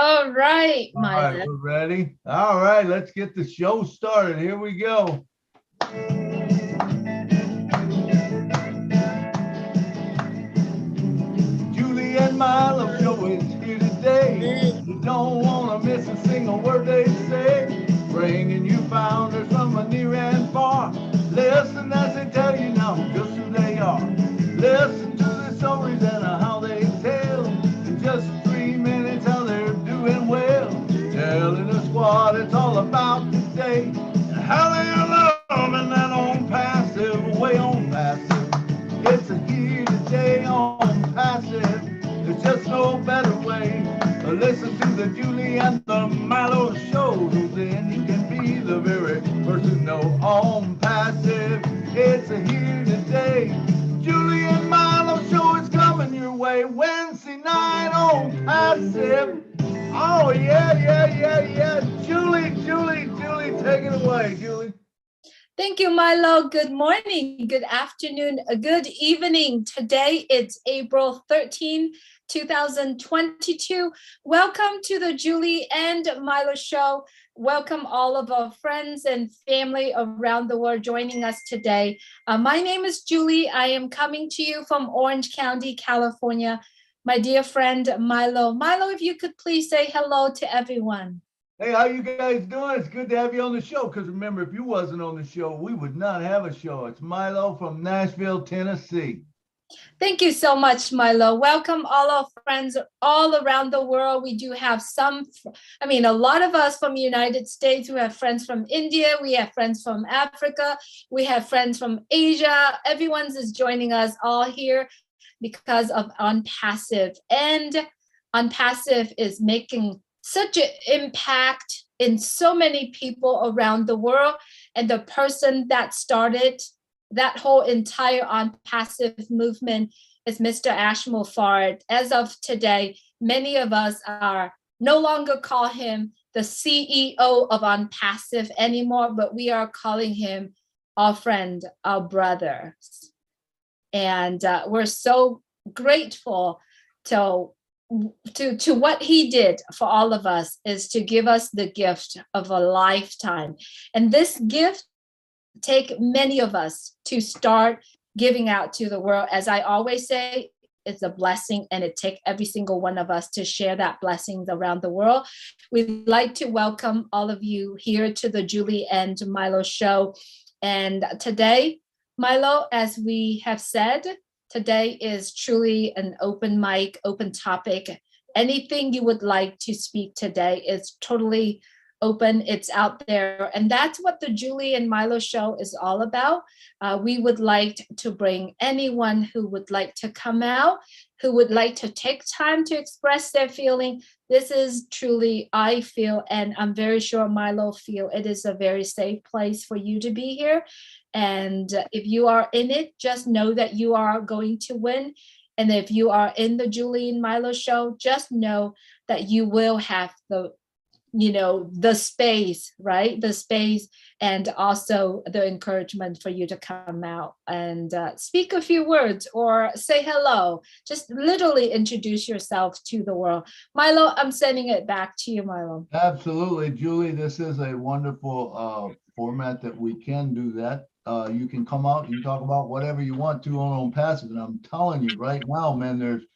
All right, All right, Milo. we're ready. All right, let's get the show started. Here we go. Julie and Milo show is here today. You don't want to miss a single word they say. Bringing you founders from near and far. Listen as they tell you now just who they are. Listen to the stories and how they tell. In just 3 minutes how they're doing well. Telling us what it's all about today. And how they're loving that on passive, way on passive. It's a here today on passive. There's just no better way. Listen to the Julie and the Milo show. Then you can be the very first to know on passive. It's a here today. Julie and Milo show is coming your way Wednesday night on passive. Oh yeah. Julie, take it away, Julie. Thank you, Milo. Good morning, good afternoon, good evening. Today it's April 13, 2022. Welcome to the Julie and Milo show. Welcome all of our friends and family around the world joining us today. My name is Julie. I am coming to you from Orange County, California. My dear friend, Milo. Milo, if you could please say hello to everyone. Hey, how you guys doing? It's good to have you on the show. Because remember, if you wasn't on the show, we would not have a show. It's Milo from Nashville, Tennessee. Thank you so much, Milo. Welcome all our friends all around the world. We do have a lot of us from the United States. We have friends from India. We have friends from Africa. We have friends from Asia. Everyone's is joining us all here because of ONPASSIVE. And ONPASSIVE is making such an impact in so many people around the world. And the person that started that whole entire ONPASSIVE movement is Mr. Ashmore Fard. As of today, many of us are no longer call him the CEO of ONPASSIVE anymore, but we are calling him our friend, our brother. And we're so grateful to what he did for all of us is to give us the gift of a lifetime. And this gift take many of us to start giving out to the world. As I always say, it's a blessing, and it takes every single one of us to share that blessings around the world. We'd like to welcome all of you here to the Julie and Milo show. And today, Milo, as we have said, today is truly an open mic, open topic. Anything you would like to speak today is totally open. It's out there. And that's what the Julie and Milo show is all about. We would like to bring anyone who would like to come out, who would like to take time to express their feeling. This is truly, I feel, and I'm very sure Milo feel, it is a very safe place for you to be here. And if you are in it, just know that you are going to win. And if you are in the Julie and Milo show, just know that you will have the space, right? The space, and also the encouragement for you to come out and speak a few words or say hello. Just literally introduce yourself to the world. Milo, I'm sending it back to you, Milo. Absolutely, Julie. This is a wonderful format that we can do that. You can come out and talk about whatever you want to on passive. And I'm telling you right now, man, there's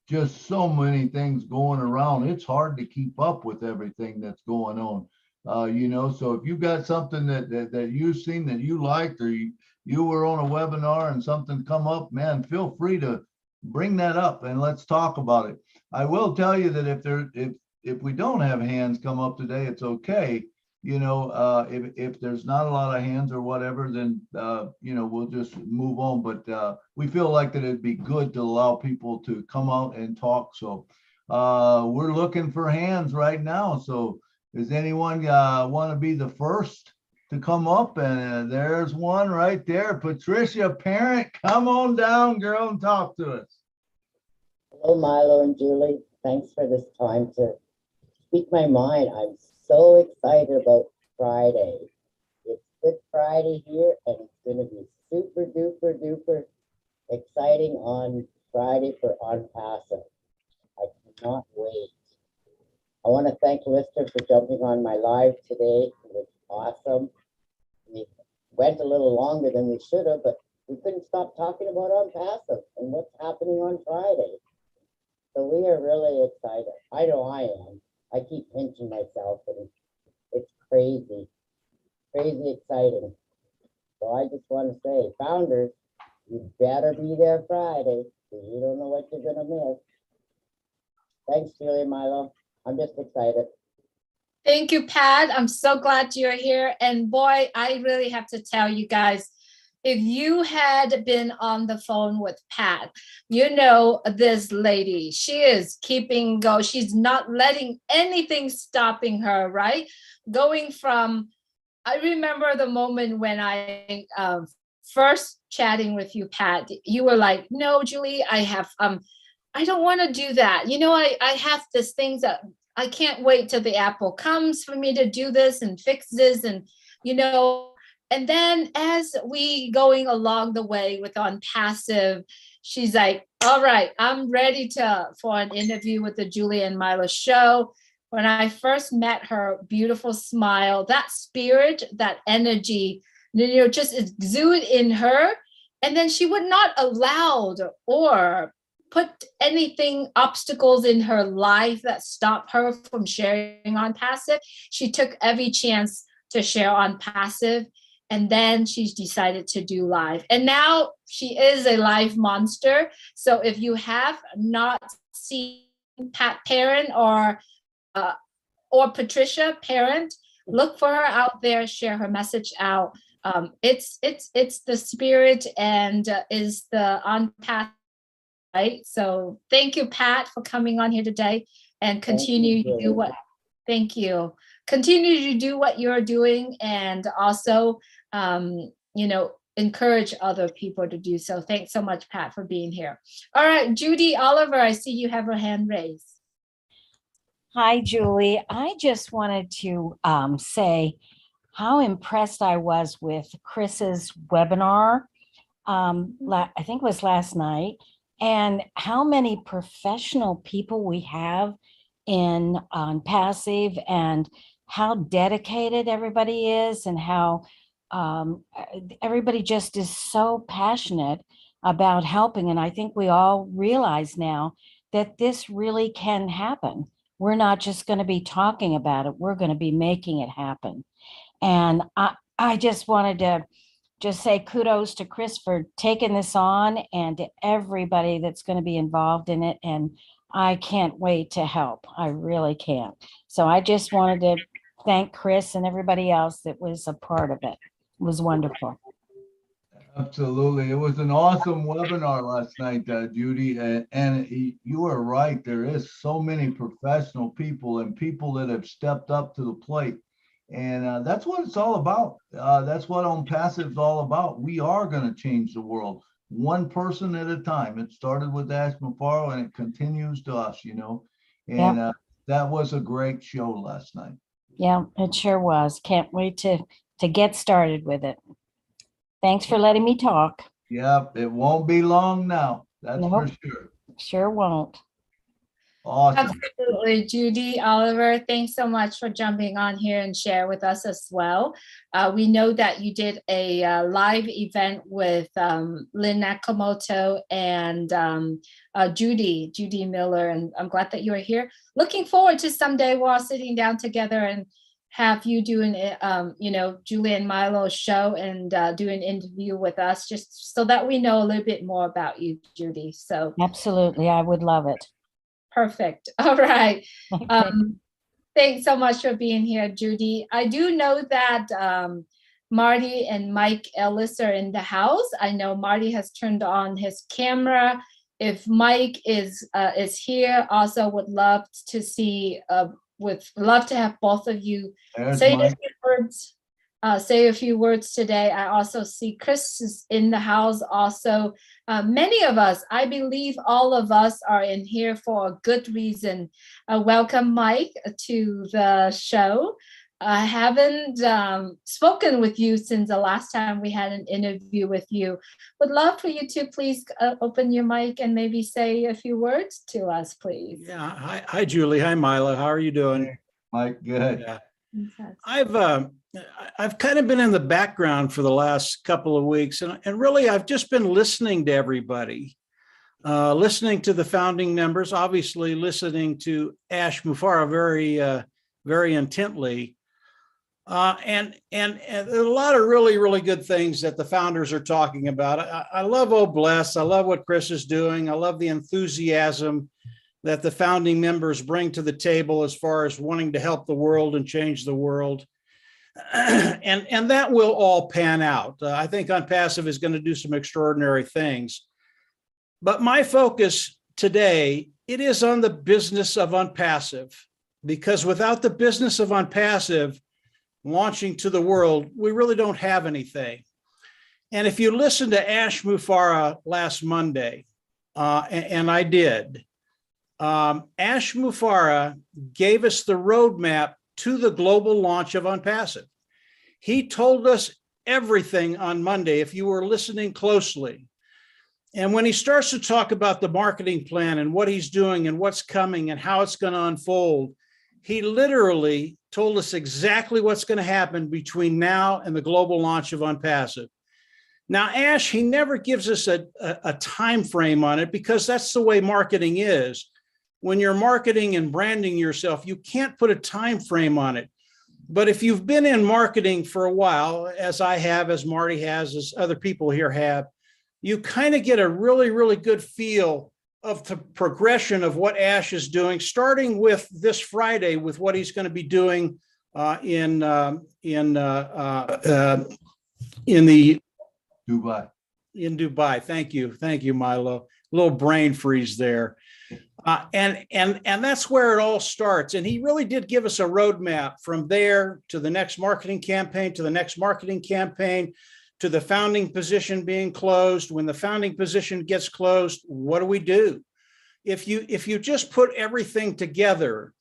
just so many things going around. It's hard to keep up with everything that's going on. So if you got something that you've seen that you liked, or you were on a webinar and something come up, man, feel free to bring that up and let's talk about it. I will tell you that if we don't have hands come up today, it's okay. If there's not a lot of hands or whatever, then we'll just move on. But we feel like that it'd be good to allow people to come out and talk. So we're looking for hands right now. So does anyone want to be the first to come up? And there's one right there. Patricia Parent, come on down, girl, and talk to us. Hello, Milo and Julie. Thanks for this time to speak my mind. I'm so excited about Friday. It's Good Friday here, and it's going to be super duper duper exciting on Friday for ONPASSIVE. I cannot wait. I want to thank Lister for jumping on my live today. It was awesome. We went a little longer than we should have, but we couldn't stop talking about ONPASSIVE and what's happening on Friday. So we are really excited. I know I am. I keep pinching myself, and it's crazy, crazy exciting. So I just want to say, founders, you better be there Friday, because you don't know what you're going to miss. Thanks, Julie, Milo. I'm just excited. Thank you, Pat. I'm so glad you're here. And boy, I really have to tell you guys, if you had been on the phone with Pat, you know this lady, she is keeping go. She's not letting anything stopping her, right? Going from, I remember the moment when I first chatting with you, Pat, you were like, no, Julie, I don't want to do that. You know, I have this things that I can't wait till the Apple comes for me to do this and fix this. And, you know, and then as we going along the way with ONPASSIVE, she's like, all right, I'm ready for an interview with the Julie and Milo show. When I first met her, beautiful smile, that spirit, that energy, you know, just exude in her. And then she would not allow or put anything, obstacles in her life that stop her from sharing ONPASSIVE. She took every chance to share ONPASSIVE. And then she's decided to do live. And now she is a live monster. So if you have not seen Pat Parent or Patricia Parent, look for her out there, share her message out. It's the spirit and is the ONPASSIVE, right? So thank you, Pat, for coming on here today and continue to do what, thank you. Continue to do what you're doing and also, you know, encourage other people to do so. Thanks so much, Pat, for being here. All right, Judy Oliver, I see you have your hand raised. Hi, Julie. I just wanted to say how impressed I was with Chris's webinar. I think it was last night, and how many professional people we have in ONPASSIVE and how dedicated everybody is and how everybody just is so passionate about helping. And I think we all realize now that this really can happen. We're not just going to be talking about it. We're going to be making it happen. And I just wanted to just say kudos to Chris for taking this on and to everybody that's going to be involved in it. And I can't wait to help. I really can't. So I just wanted to thank Chris and everybody else that was a part of it. It was wonderful. Absolutely. It was an awesome webinar last night, Judy. And you are right. There is so many professional people and people that have stepped up to the plate. And that's what it's all about. That's what ONPASSIVE is all about. We are going to change the world one person at a time. It started with Ash Mafaro and it continues to us, you know. And that was a great show last night. Yeah, it sure was. Can't wait to get started with it. Thanks for letting me talk. Yep, it won't be long now. That's for sure. Sure won't. Awesome. Absolutely, Judy Oliver, thanks so much for jumping on here and share with us as well. We know that you did a live event with Lynn Nakamoto and Judy Miller, and I'm glad that you are here. Looking forward to someday we're all sitting down together and have you doing, you know, Julie and Milo's show and do an interview with us, just so that we know a little bit more about you, Judy. So absolutely, I would love it. Perfect. All right. Thanks so much for being here, Judy. I do know that Marty and Mike Ellis are in the house. I know Marty has turned on his camera. If Mike is here, also would love to see, would love to have both of you say a few words. Say a few words today. I also see Chris is in the house also. Many of us, I believe all of us are in here for a good reason. Welcome, Mike, to the show. I haven't spoken with you since the last time we had an interview with you. Would love for you to please open your mic and maybe say a few words to us, please. Yeah. Hi, Julie. Hi, Milo. How are you doing? Mike, good. Yeah. Fantastic. I've kind of been in the background for the last couple of weeks, and really I've just been listening to everybody, listening to the founding members, obviously listening to Ash Mufareh very intently. And a lot of really good things that the founders are talking about. I love Oh Bless. I love what Chris is doing. I love the enthusiasm that the founding members bring to the table as far as wanting to help the world and change the world. And that will all pan out. I think ONPASSIVE is going to do some extraordinary things. But my focus today, it is on the business of ONPASSIVE, because without the business of ONPASSIVE launching to the world, we really don't have anything. And if you listen to Ash Mufareh last Monday, and I did, Ash Mufareh gave us the roadmap to the global launch of ONPASSIVE. He told us everything on Monday, if you were listening closely. And when he starts to talk about the marketing plan and what he's doing and what's coming and how it's going to unfold, he literally told us exactly what's going to happen between now and the global launch of ONPASSIVE. Now, Ash, he never gives us a time frame on it, because that's the way marketing is. When you're marketing and branding yourself, you can't put a time frame on it. But if you've been in marketing for a while, as I have, as Marty has, as other people here have, you kind of get a really good feel of the progression of what Ash is doing, starting with this Friday with what he's going to be doing in Dubai. Thank you, Milo. A little brain freeze there. And that's where it all starts. And he really did give us a roadmap from there to the next marketing campaign, to the next marketing campaign, to the founding position being closed. When the founding position gets closed, what do we do? If you just put everything together,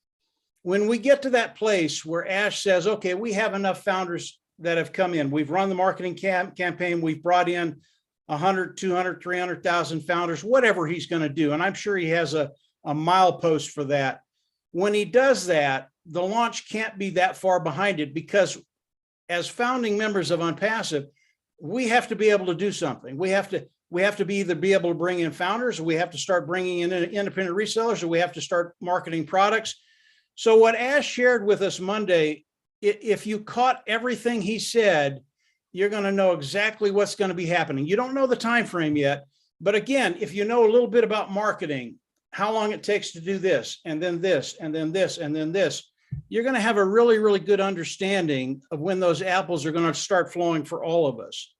when we get to that place where Ash says, okay, we have enough founders that have come in, we've run the marketing campaign, we've brought in 100, 200, 300,000 founders, whatever he's going to do. And I'm sure he has a milepost for that. When he does that, the launch can't be that far behind it, because as founding members of ONPASSIVE, we have to be able to do something. We have to either be able to bring in founders, or we have to start bringing in independent resellers, or we have to start marketing products. So what Ash shared with us Monday, if you caught everything he said, you're going to know exactly what's going to be happening. You don't know the time frame yet, but again, if you know a little bit about marketing, how long it takes to do this, and then this, and then this, and then this, you're going to have a really good understanding of when those apples are going to start flowing for all of us.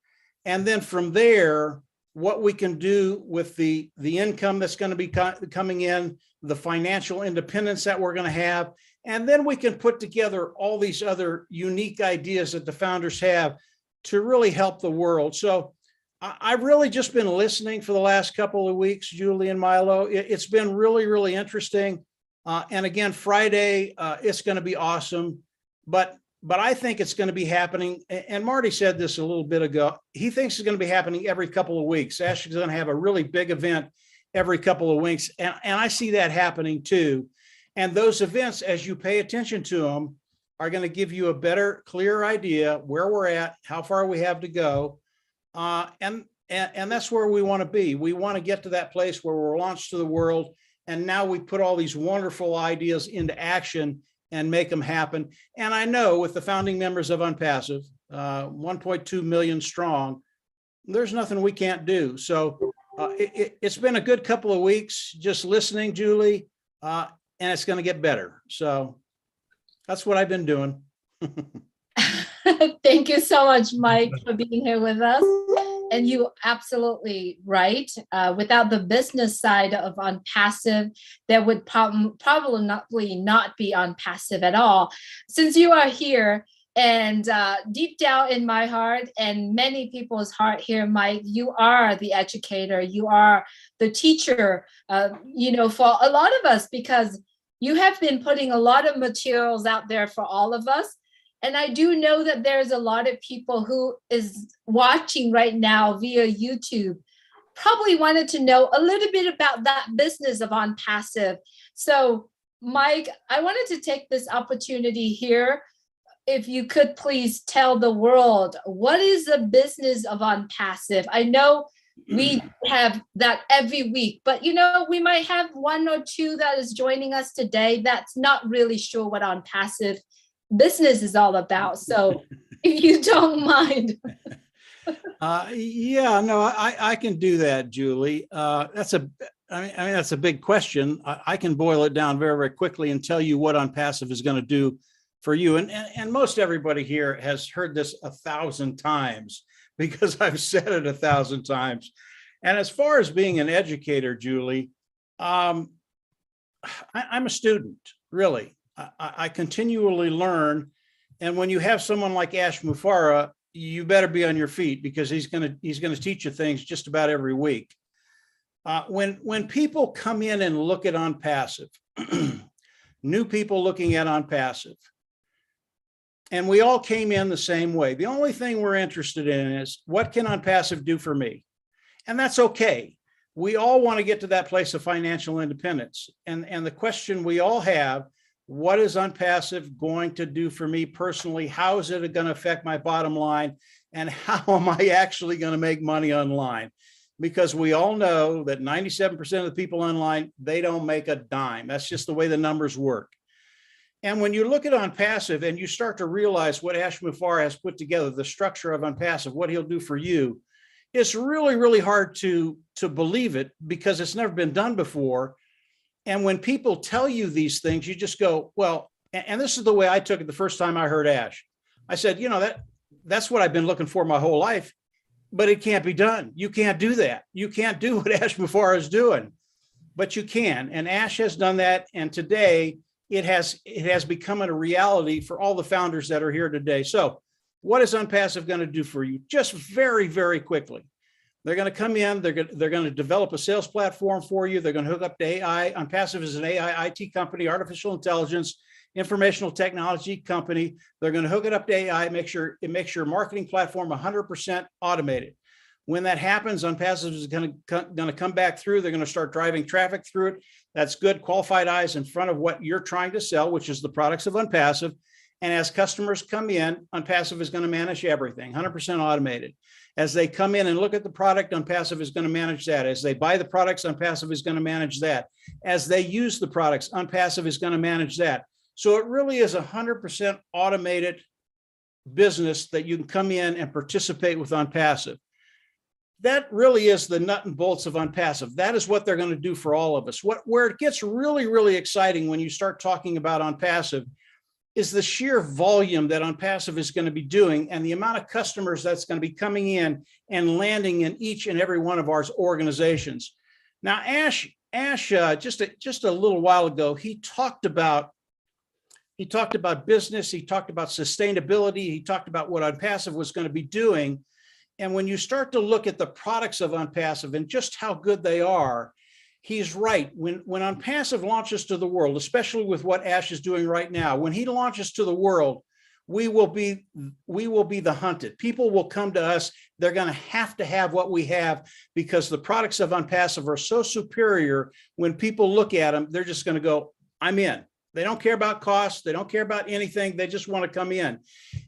And then from there, what we can do with the income that's going to be coming in, the financial independence that we're going to have, and then we can put together all these other unique ideas that the founders have to really help the world. So I've really just been listening for the last couple of weeks, Julie and Milo. It's been really interesting. And again, Friday, it's going to be awesome. But I think it's going to be happening. And Marty said this a little bit ago. He thinks it's going to be happening every couple of weeks. Ash is going to have a really big event every couple of weeks. And I see that happening too. And those events, as you pay attention to them, are going to give you a better, clear idea where we're at, how far we have to go. And that's where we want to be. We want to get to that place where we're launched to the world. And now we put all these wonderful ideas into action and make them happen. And I know with the founding members of ONPASSIVE, 1.2 million strong, there's nothing we can't do. So it's been a good couple of weeks just listening, Julie, and it's going to get better. So that's what I've been doing. Thank you so much, Mike, for being here with us. And you absolutely right. Without the business side of ONPASSIVE, there would probably not be ONPASSIVE at all. Since you are here, and deep down in my heart and many people's heart here, Mike, you are the educator. You are the teacher, for a lot of us, because you have been putting a lot of materials out there for all of us. And I do know that there's a lot of people who is watching right now via YouTube, probably wanted to know a little bit about that business of ONPASSIVE. So Mike, I wanted to take this opportunity here. If you could please tell the world, what is the business of ONPASSIVE? I know we have that every week, but you know, we might have one or two that is joining us today that's not really sure what ONPASSIVE business is all about. So if you don't mind. Yeah, no, I can do that, Julie. I mean, that's a big question. I can boil it down very, very quickly and tell you what ONPASSIVE is going to do for you. And most everybody here has heard this 1,000 times because I've said it 1,000 times. And as far as being an educator, Julie, I'm a student, really. I continually learn. And when you have someone like Ash Mufareh, you better be on your feet because he's going to teach you things just about every week. When people come in and look at ONPASSIVE, new people looking at ONPASSIVE, and we all came in the same way. The only thing we're interested in is what can ONPASSIVE do for me? And that's okay. We all want to get to that place of financial independence. And the question we all have, what is ONPASSIVE going to do for me personally? How is it going to affect my bottom line? And how am I actually going to make money online? Because we all know that 97% of the people online, they don't make a dime. That's just the way the numbers work. And when you look at ONPASSIVE and you start to realize what Ash Mufareh has put together, the structure of ONPASSIVE, what he'll do for you, it's really, really hard to believe it because it's never been done before. And when people tell you these things, you just go, well, and this is the way I took it the first time I heard Ash. I said, you know, that's what I've been looking for my whole life, but it can't be done. You can't do that. You can't do what Ash Mufareh is doing, but you can. And Ash has done that. And today it has become a reality for all the founders that are here today. So what is ONPASSIVE going to do for you? Just very, very quickly. They're going to come in, they're going to develop a sales platform for you. They're going to hook up to AI. ONPASSIVE is an AI IT company, artificial intelligence, informational technology company. They're going to hook it up to AI, it makes your marketing platform 100% automated. When that happens, ONPASSIVE is going to come back through. They're going to start driving traffic through it. That's good qualified eyes in front of what you're trying to sell, which is the products of ONPASSIVE. And as customers come in, ONPASSIVE is going to manage everything, 100% automated. As they come in and look at the product, ONPASSIVE is going to manage that. As they buy the products, ONPASSIVE is going to manage that. As they use the products, ONPASSIVE is going to manage that. So it really is 100% automated business that you can come in and participate with ONPASSIVE. That really is the nut and bolts of ONPASSIVE. That is what they're going to do for all of us. Where it gets really, really exciting when you start talking about ONPASSIVE is the sheer volume that ONPASSIVE is going to be doing and the amount of customers that's going to be coming in and landing in each and every one of our organizations. Now, Ash, just a little while ago, he talked about business, he talked about sustainability, he talked about what ONPASSIVE was going to be doing. And when you start to look at the products of ONPASSIVE and just how good they are, he's right. When ONPASSIVE launches to the world, especially with what Ash is doing right now, when he launches to the world, we will be the hunted. People will come to us. They're going to have what we have because the products of ONPASSIVE are so superior. When people look at them, they're just going to go, I'm in. They don't care about cost. They don't care about anything. They just want to come in.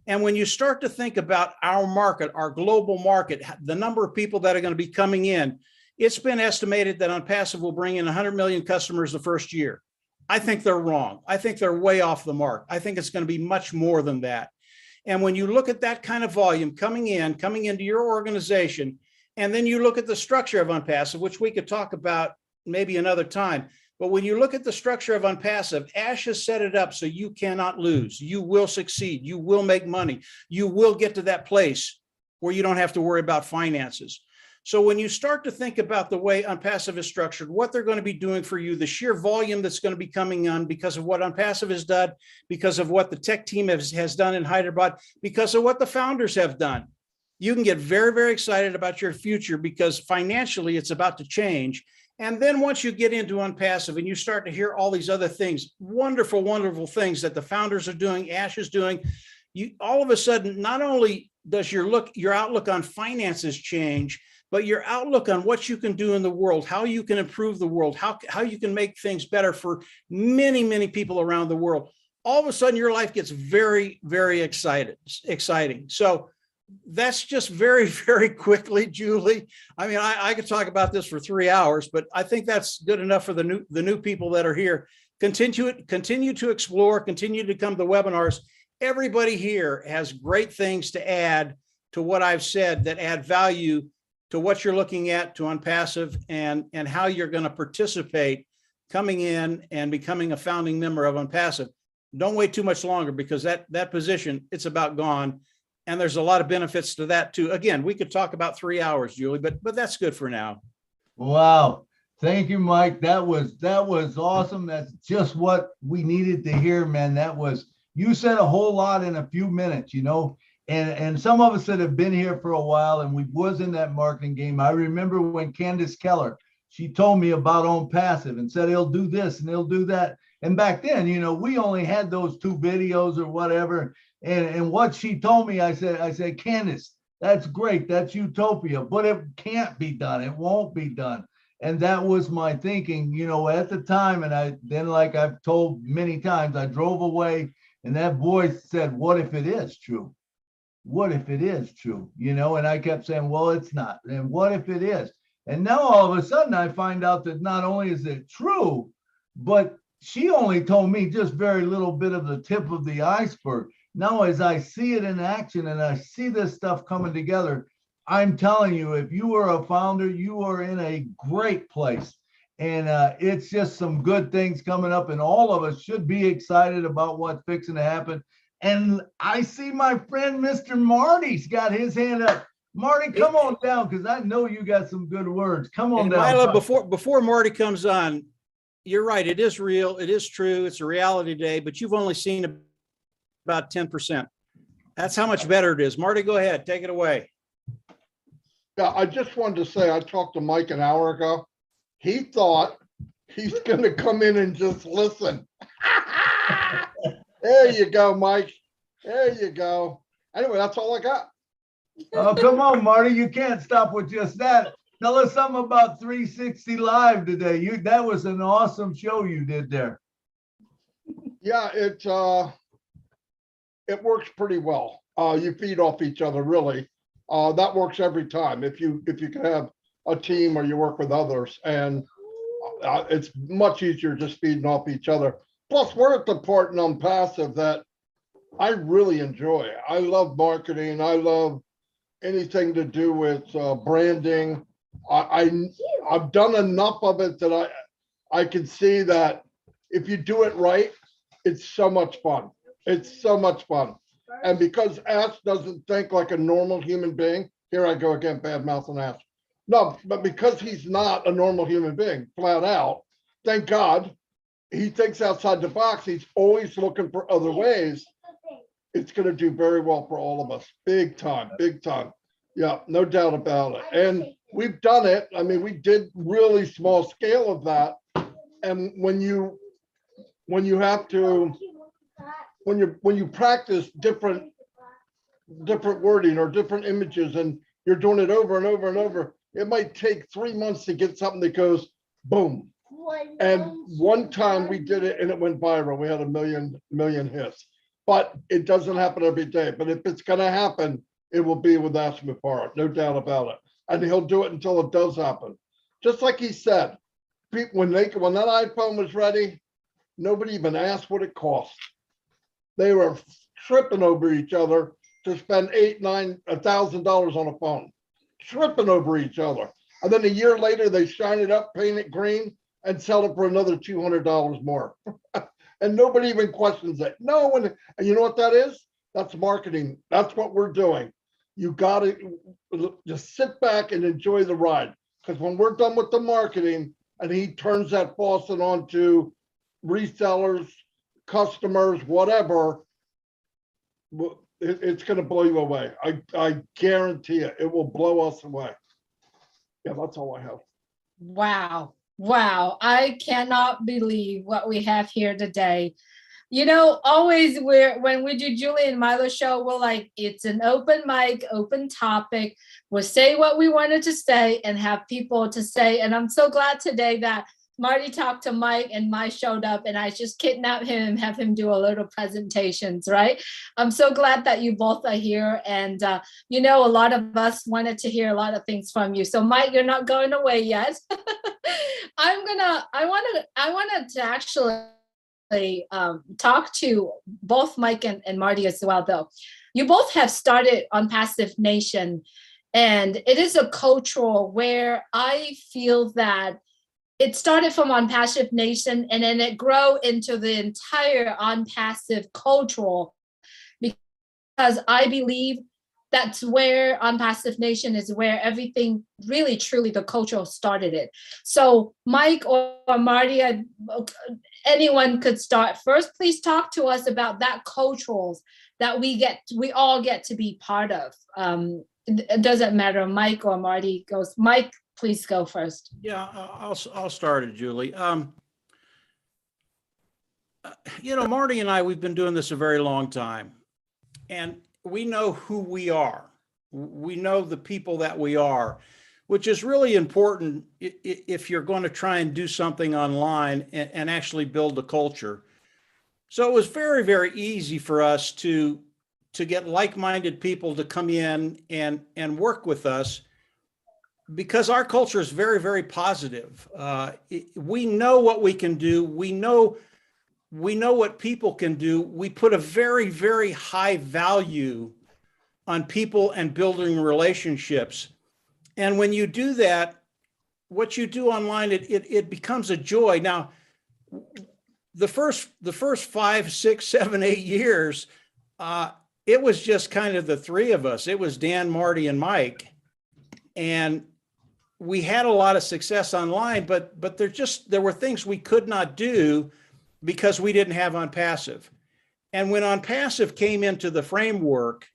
And when you start to think about our market, our global market, the number of people that are going to be coming in, it's been estimated that ONPASSIVE will bring in 100 million customers the first year. I think they're wrong. I think they're way off the mark. I think it's going to be much more than that. And when you look at that kind of volume coming into your organization, and then you look at the structure of ONPASSIVE, which we could talk about maybe another time. But when you look at the structure of ONPASSIVE, Ash has set it up so you cannot lose. You will succeed. You will make money. You will get to that place where you don't have to worry about finances. So when you start to think about the way ONPASSIVE is structured, what they're going to be doing for you, the sheer volume that's going to be coming on because of what ONPASSIVE has done, because of what the tech team has done in Hyderabad, because of what the founders have done, you can get very, very excited about your future because financially it's about to change. And then once you get into ONPASSIVE and you start to hear all these other things, wonderful, wonderful things that the founders are doing, Ash is doing, you all of a sudden, not only does your outlook on finances change, but your outlook on what you can do in the world, how you can improve the world, how you can make things better for many, many people around the world. All of a sudden your life gets very, very exciting. So that's just very, very quickly, Julie. I mean, I could talk about this for 3 hours, but I think that's good enough for the new people that are here. Continue to explore, continue to come to webinars. Everybody here has great things to add to what I've said that add value to what you're looking at, to ONPASSIVE, and how you're going to participate coming in and becoming a founding member of ONPASSIVE. Don't wait too much longer, because that position, it's about gone. And there's a lot of benefits to that too. Again, we could talk about 3 hours, Julie, but that's good for now. Wow. Thank you, Mike. That was awesome. That's just what we needed to hear, man. You said a whole lot in a few minutes, you know, and some of us that have been here for a while and we was in that marketing game. I remember when Candace Keller, she told me about ONPASSIVE and said, he'll do this and he'll do that. And back then, you know, we only had those 2 videos or whatever. And what she told me, I said, Candace, that's great. That's utopia, but it can't be done. It won't be done. And that was my thinking, you know, at the time. And then, like I've told many times, I drove away and that voice said, what if it is true? What if it is true? You know, and I kept saying, well, it's not. And what if it is? And now all of a sudden I find out that not only is it true, but she only told me just very little bit of the tip of the iceberg. Now, as I see it in action and I see this stuff coming together, I'm telling you, if you are a founder, you are in a great place. And it's just some good things coming up, and all of us should be excited about what's fixing to happen. And I see my friend, Mr. Marty's got his hand up. Marty, come on down, because I know you got some good words. Come on down. Milo, before Marty comes on, you're right. It is real. It is true. It's a reality today, but you've only seen about 10%. That's how much better it is. Marty, go ahead. Take it away. Yeah, I just wanted to say, I talked to Mike an hour ago. He thought he's going to come in and just listen. There you go, Mike. There you go. Anyway, that's all I got. Oh, come on, Marty. You can't stop with just that. Tell us something about 360 Live today. That was an awesome show you did there. Yeah, it works pretty well. You feed off each other, really. That works every time. If you can have a team or you work with others, and it's much easier just feeding off each other. Plus, we're at the part in ONPASSIVE that I really enjoy. I love marketing. I love anything to do with branding. I've done enough of it that I can see that if you do it right, it's so much fun. It's so much fun. And because Ash doesn't think like a normal human being, here I go again, bad mouthing Ash. No, but because he's not a normal human being, flat out, thank God, he thinks outside the box. He's always looking for other ways. It's going to do very well for all of us. Big time, big time. Yeah, no doubt about it. And we've done it. I mean, we did really small scale of that. And when you have to, when you practice different wording or different images, and you're doing it over and over and over, it might take 3 months to get something that goes boom. And one time we did it and it went viral. We had a million hits. But it doesn't happen every day. But if it's going to happen, it will be with Ash Mubarak, no doubt about it. And he'll do it until it does happen. Just like he said, when that iPhone was ready, nobody even asked what it cost. They were tripping over each other to spend $1,000 on a phone, tripping over each other. And then a year later, they shine it up, paint it green, and sell it for another $200 more. And nobody even questions it. No one, and you know what that is? That's marketing. That's what we're doing. You got to just sit back and enjoy the ride. Because when we're done with the marketing and he turns that faucet on to resellers, customers, whatever, it's going to blow you away. I guarantee it. It will blow us away. Yeah, that's all I have. Wow. Wow. I cannot believe what we have here today. You know, always when we do Julie and Milo show, we're like, it's an open mic, open topic. We'll say what we wanted to say and have people to say. And I'm so glad today that Marty talked to Mike and Mike showed up, and I just kidnapped him and have him do a little presentations, right? I'm so glad that you both are here. And you know, a lot of us wanted to hear a lot of things from you. So Mike, you're not going away yet. I wanted to actually talk to both Mike and Marty as well, though. You both have started on Passive Nation, and it is a cultural where I feel that it started from On Passive Nation, and then it grew into the entire On Passive cultural, because I believe that's where On Passive Nation is where everything really, truly, the cultural started it. So Mike or Marty, anyone could start first. Please talk to us about that culturals that we all get to be part of. It doesn't matter, Mike or Marty goes. Mike, please go first. Yeah, I'll start it, Julie. You know, Marty and I, we've been doing this a very long time, and we know who we are. We know the people that we are, which is really important if you're going to try and do something online and actually build a culture. So it was very, very easy for us to get like-minded people to come in and work with us, because our culture is very, very positive. We know what we can do. We know what people can do. We put a very, very high value on people and building relationships. And when you do that, what you do online, it becomes a joy. Now, the first 5, 6, 7, 8 years, it was just kind of the three of us. It was Dan, Marty, and Mike. And we had a lot of success online, but there were things we could not do because we didn't have OnPassive. And when OnPassive came into the framework,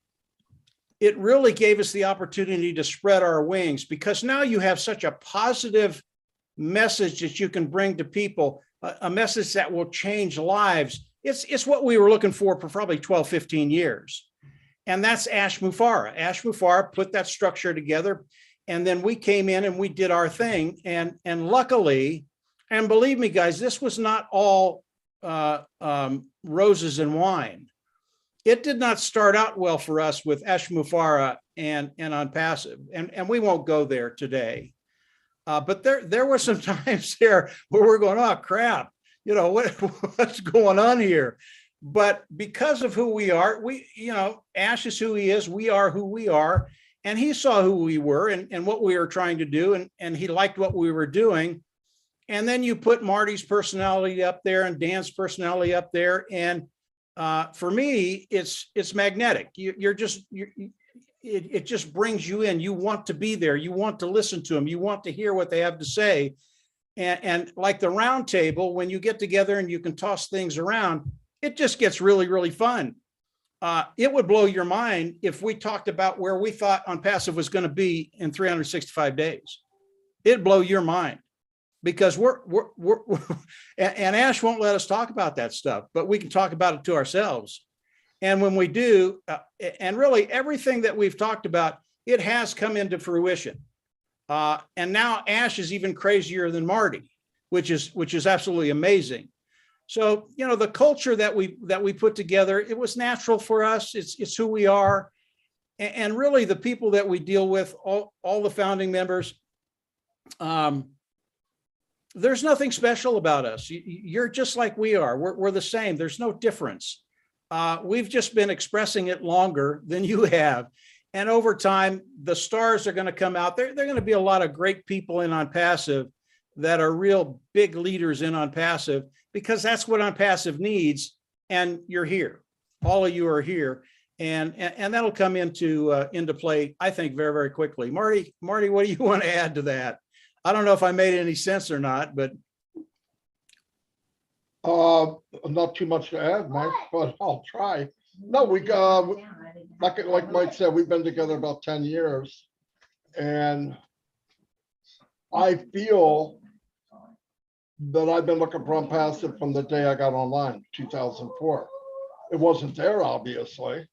it really gave us the opportunity to spread our wings, because now you have such a positive message that you can bring to people, a message that will change lives. It's what we were looking for probably 12, 15 years. And that's Ash Mufareh. Ash Mufareh put that structure together. And then we came in and we did our thing. And luckily, and believe me, guys, this was not all roses and wine. It did not start out well for us with Ash Mufareh and OnPassive. And we won't go there today. But there were some times there where we're going, oh, crap, you know, what's going on here? But because of who we are, Ash is who he is. We are who we are. And he saw who we were and what we were trying to do. And he liked what we were doing. And then you put Marty's personality up there and Dan's personality up there. And for me, it's magnetic. It just brings you in. You want to be there. You want to listen to them. You want to hear what they have to say. And like the round table, when you get together and you can toss things around, it just gets really, really fun. It would blow your mind if we talked about where we thought OnPassive was going to be in 365 days. It'd blow your mind, because we're and Ash won't let us talk about that stuff, but we can talk about it to ourselves. And when we do, and really everything that we've talked about, it has come into fruition. And now Ash is even crazier than Marty, which is absolutely amazing. So, you know, the culture that we put together, it was natural for us. It's who we are. And really the people that we deal with, all the founding members, there's nothing special about us. You're just like we are. We're the same. There's no difference. We've just been expressing it longer than you have. And over time, the stars are going to come out. There are going to be a lot of great people in OnPassive that are real big leaders in OnPassive, because that's what OnPassive needs. And you're here. All of you are here. And that'll come into play, I think, very, very quickly. Marty, what do you want to add to that? I don't know if I made any sense or not, but. Not too much to add, Mike, but I'll try. No, we like Mike said, we've been together about 10 years. And I feel that I've been looking for on passive from the day I got online, 2004. It wasn't there, obviously,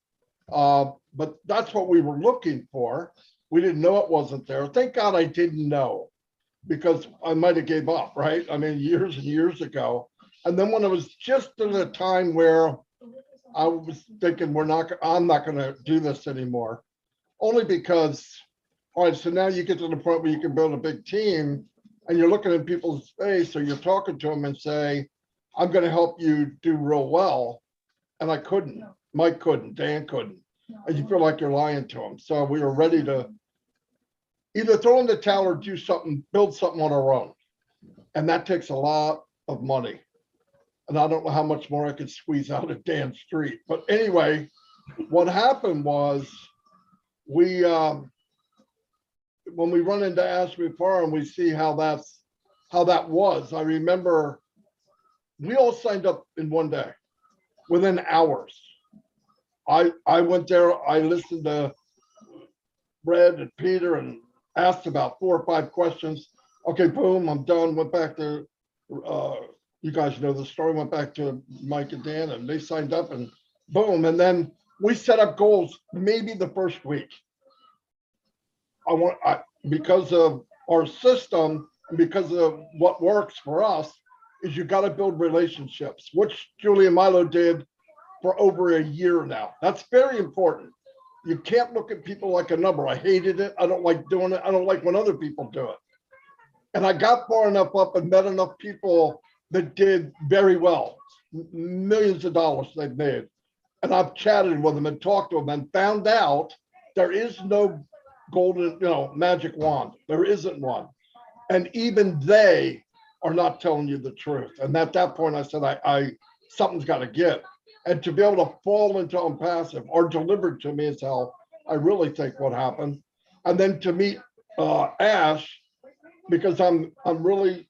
but that's what we were looking for. We didn't know it wasn't there. Thank God I didn't know, because I might have gave up, right? I mean, years and years ago. And then when it was just at a time where I was thinking, I'm not going to do this anymore, only because, all right, so now you get to the point where you can build a big team and you're looking in people's face or you're talking to them and say, I'm going to help you do real well. And I couldn't, Mike couldn't, Dan couldn't. And you feel like you're lying to them. So we were ready to either throw in the towel or do something, build something on our own. And that takes a lot of money. And I don't know how much more I could squeeze out of Dan Street. But anyway, what happened was we, when we run into Ashby Farm, we see how that was. I remember we all signed up in one day, within hours. I went there, I listened to Red and Peter and asked about 4 or 5 questions. Okay, boom, I'm done. Went back to, you guys know the story, went back to Mike and Dan and they signed up and boom. And then we set up goals maybe the first week. Because of our system, and because of what works for us, is you got to build relationships, which Julie and Milo did for over a year now. That's very important. You can't look at people like a number. I hated it. I don't like doing it. I don't like when other people do it. And I got far enough up and met enough people that did very well, millions of dollars they've made. And I've chatted with them and talked to them and found out there is no golden, magic wand. There isn't one. And even they are not telling you the truth. And at that point, I said, something's got to give. And to be able to fall into ONPASSIVE or delivered to me is how I really think what happened. And then to meet Ash, because I'm really,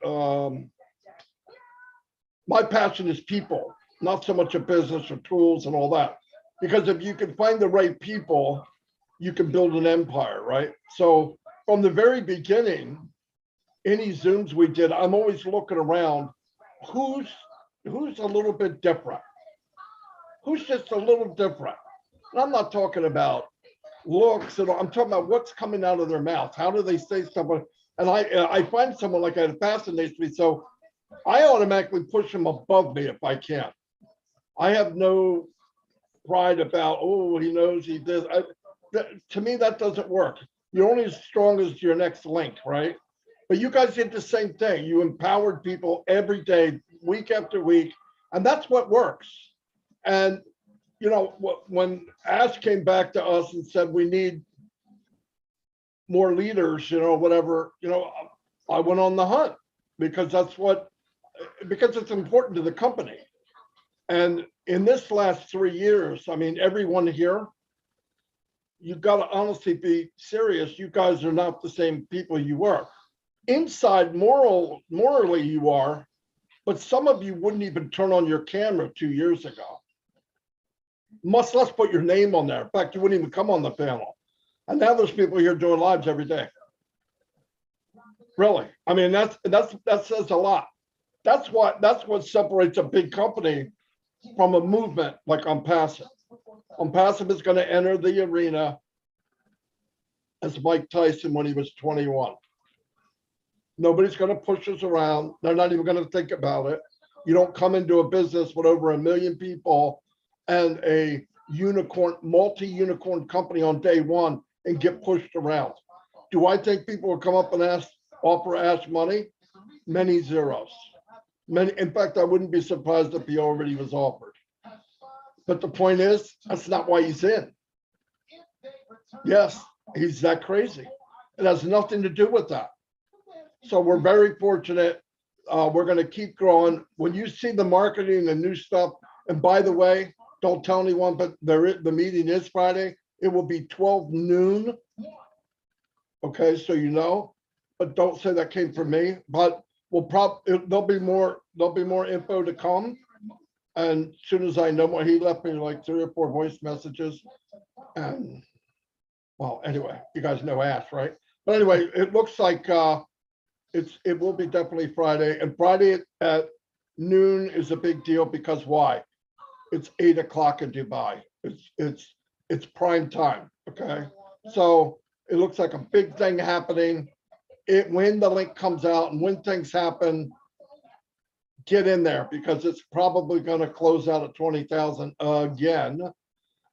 my passion is people, not so much a business or tools and all that. Because if you can find the right people, you can build an empire, right? So from the very beginning, any Zooms we did, I'm always looking around, who's a little bit different? Who's just a little different? And I'm not talking about looks, I'm talking about what's coming out of their mouth. How do they say something? And I find someone like that fascinates me. So I automatically push them above me if I can. I have no pride about, oh, he knows he does. To me, that doesn't work. You're only as strong as your next link, right? But you guys did the same thing. You empowered people every day, week after week, and that's what works. And, when Ash came back to us and said, we need more leaders, whatever, I went on the hunt because because it's important to the company. And in this last 3 years, I mean, everyone here, you got to honestly be serious. You guys are not the same people you were. Inside, morally you are, but some of you wouldn't even turn on your camera 2 years ago. Much less put your name on there. In fact, you wouldn't even come on the panel. And now there's people here doing lives every day. Really, I mean, that says a lot. That's what separates a big company from a movement like ONPASSIVE. ONPASSIVE is going to enter the arena as Mike Tyson when he was 21. Nobody's going to push us around. They're not even going to think about it. You don't come into a business with over 1 million people and a unicorn, multi-unicorn company on day one and get pushed around. Do I think people will come up and offer Ash money? Many zeros. Many. In fact, I wouldn't be surprised if he already was offered. But the point is, that's not why he's in. Yes, he's that crazy. It has nothing to do with that. So we're very fortunate. We're going to keep growing. When you see the marketing and new stuff, and by the way, don't tell anyone, but the meeting is Friday. It will be 12 noon. Okay, so but don't say that came from me. But there'll be more info to come. And as soon as I know more, he left me like 3 or 4 voice messages. And well, anyway, you guys know Ash, right? But anyway, it looks like it will be definitely Friday, and Friday at noon is a big deal because why? It's 8 o'clock in Dubai. It's prime time. Okay, so it looks like a big thing happening. When the link comes out and when things happen, get in there because it's probably going to close out at 20,000 again.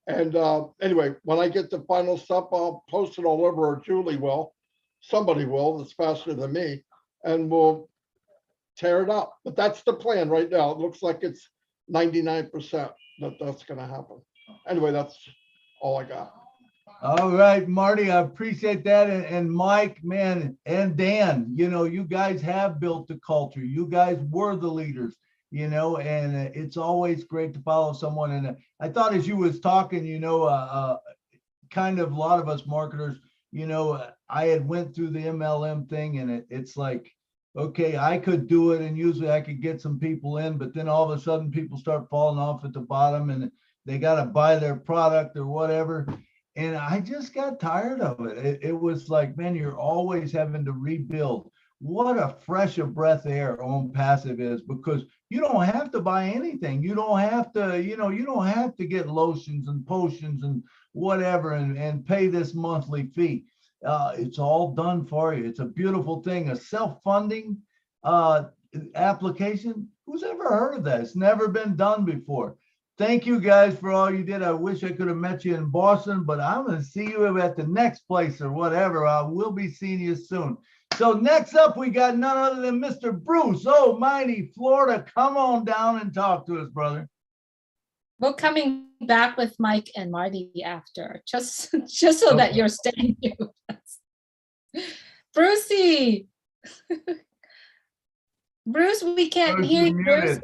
And anyway, when I get the final stuff, I'll post it all over, or Julie will. Somebody will, that's faster than me, and we'll tear it up. But that's the plan right now. It looks like it's 99% that that's going to happen. Anyway, that's all I got. All right, Marty, I appreciate that. And Mike, man, and Dan, you know, you guys have built the culture. You guys were the leaders, you know, and it's always great to follow someone. And I thought as you was talking, you know, kind of a lot of us marketers, you know, I had went through the MLM thing, and it's like, okay, I could do it and usually I could get some people in, but then all of a sudden people start falling off at the bottom and they got to buy their product or whatever. And I just got tired of it. It was like, man, you're always having to rebuild. What a fresh of breath air ONPASSIVE is, because you don't have to buy anything. You don't have to, you know, you don't have to get lotions and potions and whatever and pay this monthly fee. It's all done for you. It's a beautiful thing. A self-funding application. Who's ever heard of that? It's never been done before. Thank you guys for all you did. I wish I could have met you in Boston, but I'm going to see you at the next place or whatever. I will be seeing you soon. So next up, we got none other than Mr. Bruce, Almighty Florida. Come on down and talk to us, brother. We're coming back with Mike and Marty after, just so that you're staying here with us. Brucey. Bruce, we can't hear you, Bruce.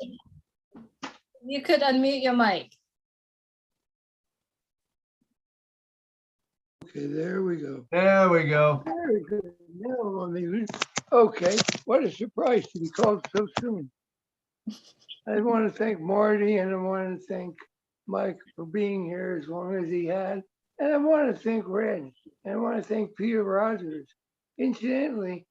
You could unmute your mic. Okay, there we go. There we go. Very good. Now I'm even. Okay, what a surprise to be called so soon. I want to thank Marty and I want to thank Mike for being here as long as he had. And I want to thank Red and I want to thank Peter Rogers. Incidentally,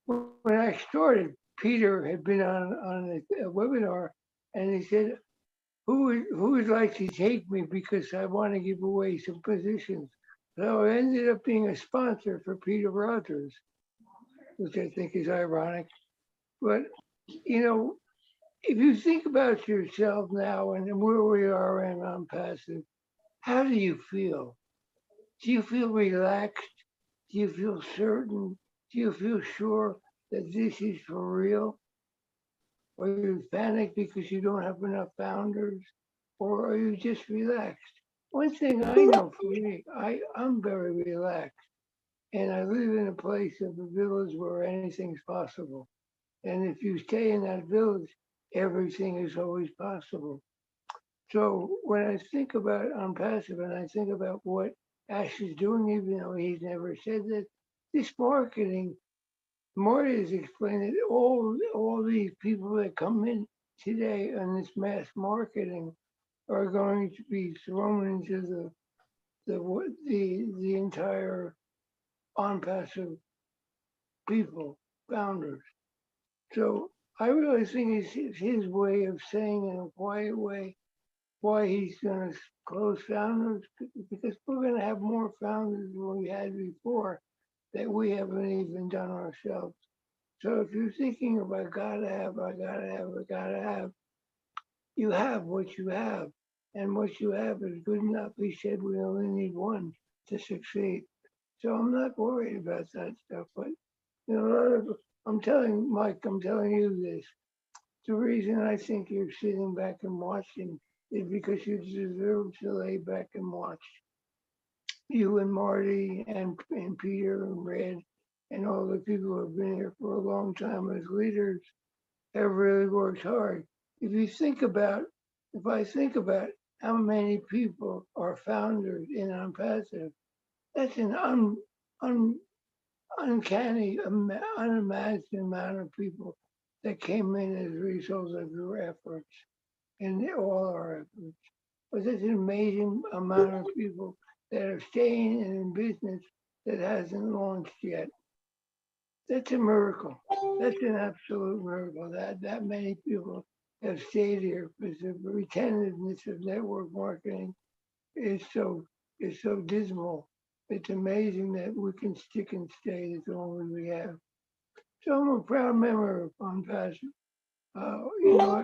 when I started, Peter had been on a webinar and he said, who would like to take me because I want to give away some positions. So I ended up being a sponsor for Peter Rogers, which I think is ironic. But, you know, if you think about yourself now and where we are in ONPASSIVE, how do you feel? Do you feel relaxed? Do you feel certain? Do you feel sure that this is for real? Are you panicked because you don't have enough founders? Or are you just relaxed? One thing I know for me, I'm very relaxed. And I live in a place of a village where anything's possible. And if you stay in that village, everything is always possible. So when I think about ONPASSIVE and I think about what Ash is doing, even though he's never said that, this marketing, Marty has explained it, all these people that come in today on this mass marketing are going to be thrown into the entire ONPASSIVE people, founders. So I really think it's his way of saying in a quiet way why he's going to close founders, because we're going to have more founders than we had before that we haven't even done ourselves. So if you're thinking of I gotta have, you have what you have. And what you have is good enough. He said we only need one to succeed. So I'm not worried about that stuff. But you know, I'm telling Mike, I'm telling you this. The reason I think you're sitting back and watching is because you deserve to lay back and watch. You and Marty and Peter and Red and all the people who have been here for a long time as leaders have really worked hard. If I think about how many people are founders in ONPASSIVE, that's an uncanny, unimagined amount of people that came in as a result of your efforts and all our efforts. But that's an amazing amount of people that are staying in business that hasn't launched yet. That's a miracle. That's an absolute miracle that many people have stayed here, because the retentiveness of network marketing is so dismal. It's amazing that we can stick and stay as long as we have. So I'm a proud member of ONPASSIVE. You know,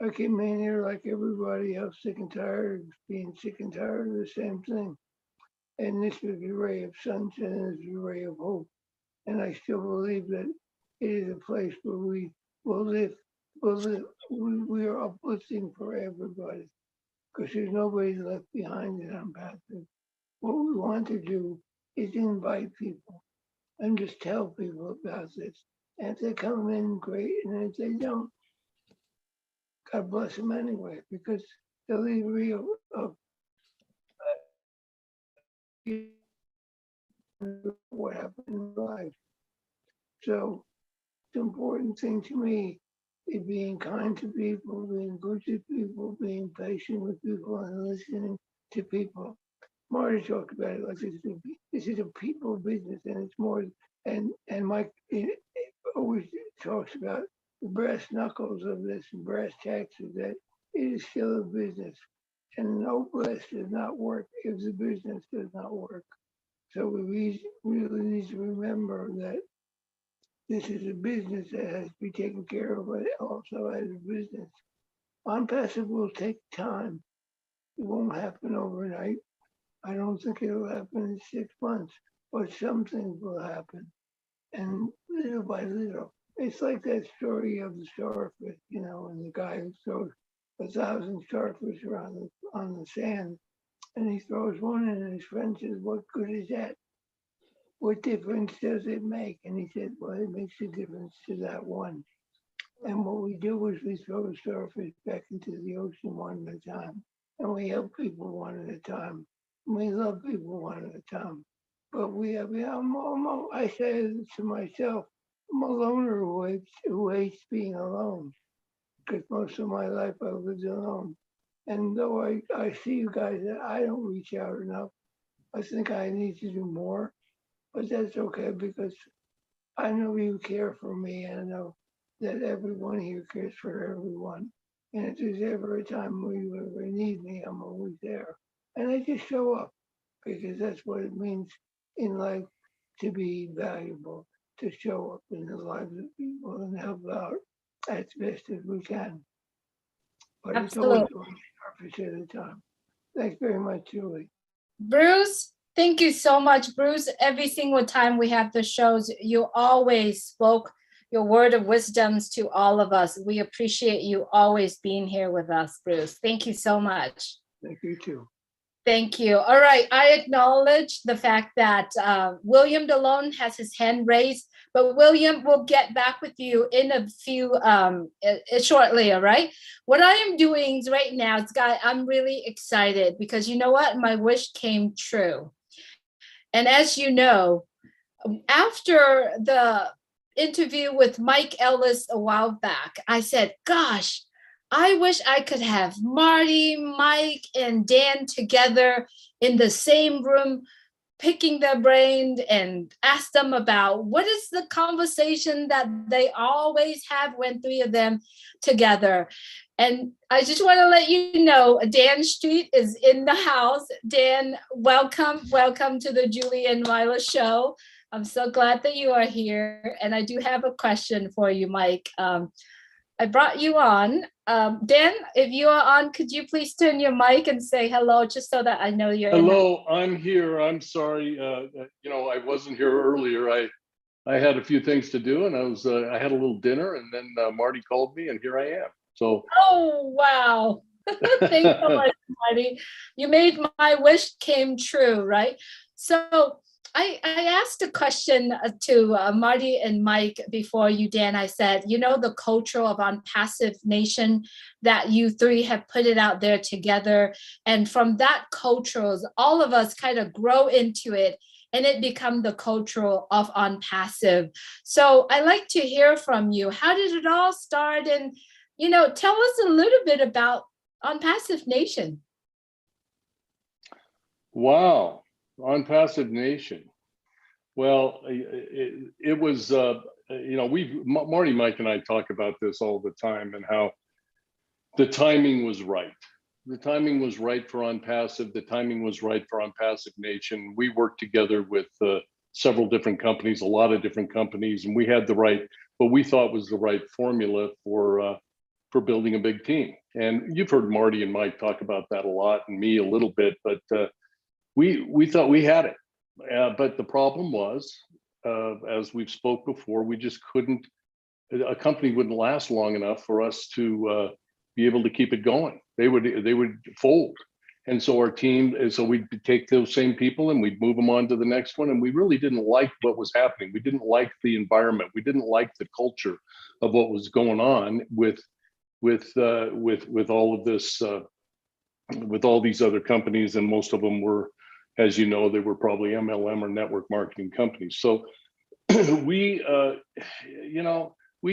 I came in here like everybody else, sick and tired of being sick and tired of the same thing. And this was a ray of sunshine, and it's a ray of hope. And I still believe that it is a place where we will live. We are uplifting for everybody, because there's nobody left behind in ONPASSIVE. What we want to do is invite people and just tell people about this. And if they come in, great. And if they don't, God bless them anyway, because they'll leave real what happened in life. So the important thing to me is being kind to people, being good to people, being patient with people, and listening to people. Marty talked about it like this is a people business, and it's more. And Mike always talks about the brass knuckles of this and brass tacks of that. It is still a business, and no bless does not work if the business does not work. So we really need to remember that this is a business that has to be taken care of, but also as a business. ONPASSIVE will take time. It won't happen overnight. I don't think it'll happen in 6 months, but something will happen. And little by little, it's like that story of the starfish, you know, and the guy who throws 1,000 starfish around on the sand, and he throws one in, and his friend says, "What good is that? What difference does it make?" And he said, "Well, it makes a difference to that one." And what we do is we throw the starfish back into the ocean one at a time, and we help people one at a time. And we love people one at a time. But I say to myself, I'm a loner who hates being alone, because most of my life I lived alone. And though I see you guys, that I don't reach out enough. I think I need to do more, but that's okay, because I know you care for me, and I know that everyone here cares for everyone. And if there's ever a time where you ever need me, I'm always there. And I just show up, because that's what it means in life to be valuable, to show up in the lives of people and help out as best as we can. But it's always Absolutely. one starfish at a time. Thanks very much, Julie. Bruce, thank you so much. Bruce, every single time we have the shows, you always spoke your word of wisdoms to all of us. We appreciate you always being here with us, Bruce. Thank you so much. Thank you too. Thank you. All right. I acknowledge the fact that William DeLone has his hand raised, but William, will get back with you in a few shortly. All right. What I am doing right now, Scott, I'm really excited because you know what? My wish came true. And as you know, after the interview with Mike Ellis a while back, I said, gosh, I wish I could have Marty, Mike, and Dan together in the same room, picking their brain and ask them about what is the conversation that they always have when three of them together. And I just want to let you know, Dan Street is in the house. Dan, welcome to the Julie and Milo show. I'm so glad that you are here. And I do have a question for you, Mike. I brought you on. Dan, if you are on, could you please turn your mic and say hello, just so that I know you're hello, I'm here. I'm sorry. I wasn't here earlier. I had a few things to do, and I had a little dinner, and then Marty called me, and here I am. So. Oh, wow. Thanks so much, Marty. You made my wish came true, right? So I asked a question to Marty and Mike before you, Dan. I said, you know, the culture of ONPASSIVE Nation, that you three have put it out there together. And from that culture, all of us kind of grow into it, and it become the culture of ONPASSIVE. So I like to hear from you. How did it all start? And, you know, tell us a little bit about ONPASSIVE Nation. Wow. ONPASSIVE Nation. Well, it was, Marty, Mike, and I talk about this all the time, and how the timing was right. The timing was right for OnPassive. The timing was right for OnPassive Nation. We worked together with several different companies, a lot of different companies, and we had what we thought was the right formula for building a big team. And you've heard Marty and Mike talk about that a lot, and me a little bit, but we thought we had it. But the problem was, as we've spoke before, we just couldn't, a company wouldn't last long enough for us to be able to keep it going. They would fold. And so our team, so we'd take those same people and we'd move them on to the next one. And we really didn't like what was happening. We didn't like the environment. We didn't like the culture of what was going on with all of this, with all these other companies. And most of them were, as you know, they were probably MLM or network marketing companies. So we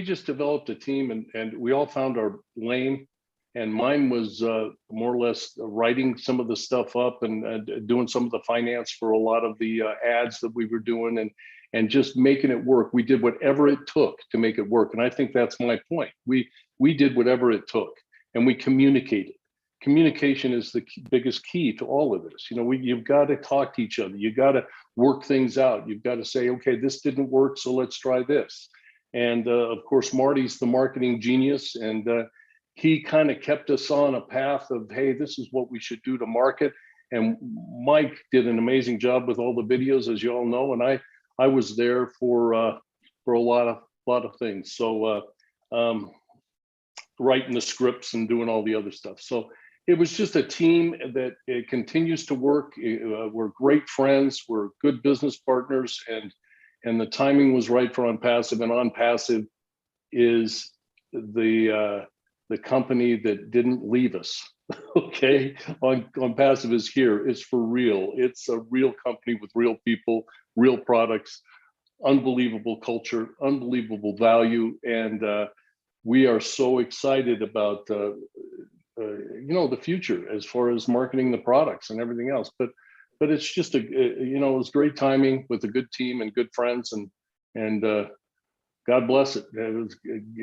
just developed a team, and we all found our lane. And mine was more or less writing some of the stuff up and doing some of the finance for a lot of the ads that we were doing, and just making it work. We did whatever it took to make it work. And I think that's my point. We did whatever it took, and we communicated. Communication is the biggest key to all of this. You've got to talk to each other. You've got to work things out. You've got to say, okay, this didn't work, so let's try this. And of course, Marty's the marketing genius, and he kind of kept us on a path of, hey, this is what we should do to market. And Mike did an amazing job with all the videos, as you all know. And I was there for a lot of things. So writing the scripts and doing all the other stuff. So it was just a team that it continues to work. We're great friends. We're good business partners, and the timing was right for OnPassive. And OnPassive is the company that didn't leave us. Okay, OnPassive is here. It's for real. It's a real company with real people, real products, unbelievable culture, unbelievable value, and we are so excited about the future as far as marketing the products and everything else. But it's just it was great timing with a good team and good friends, and God bless it.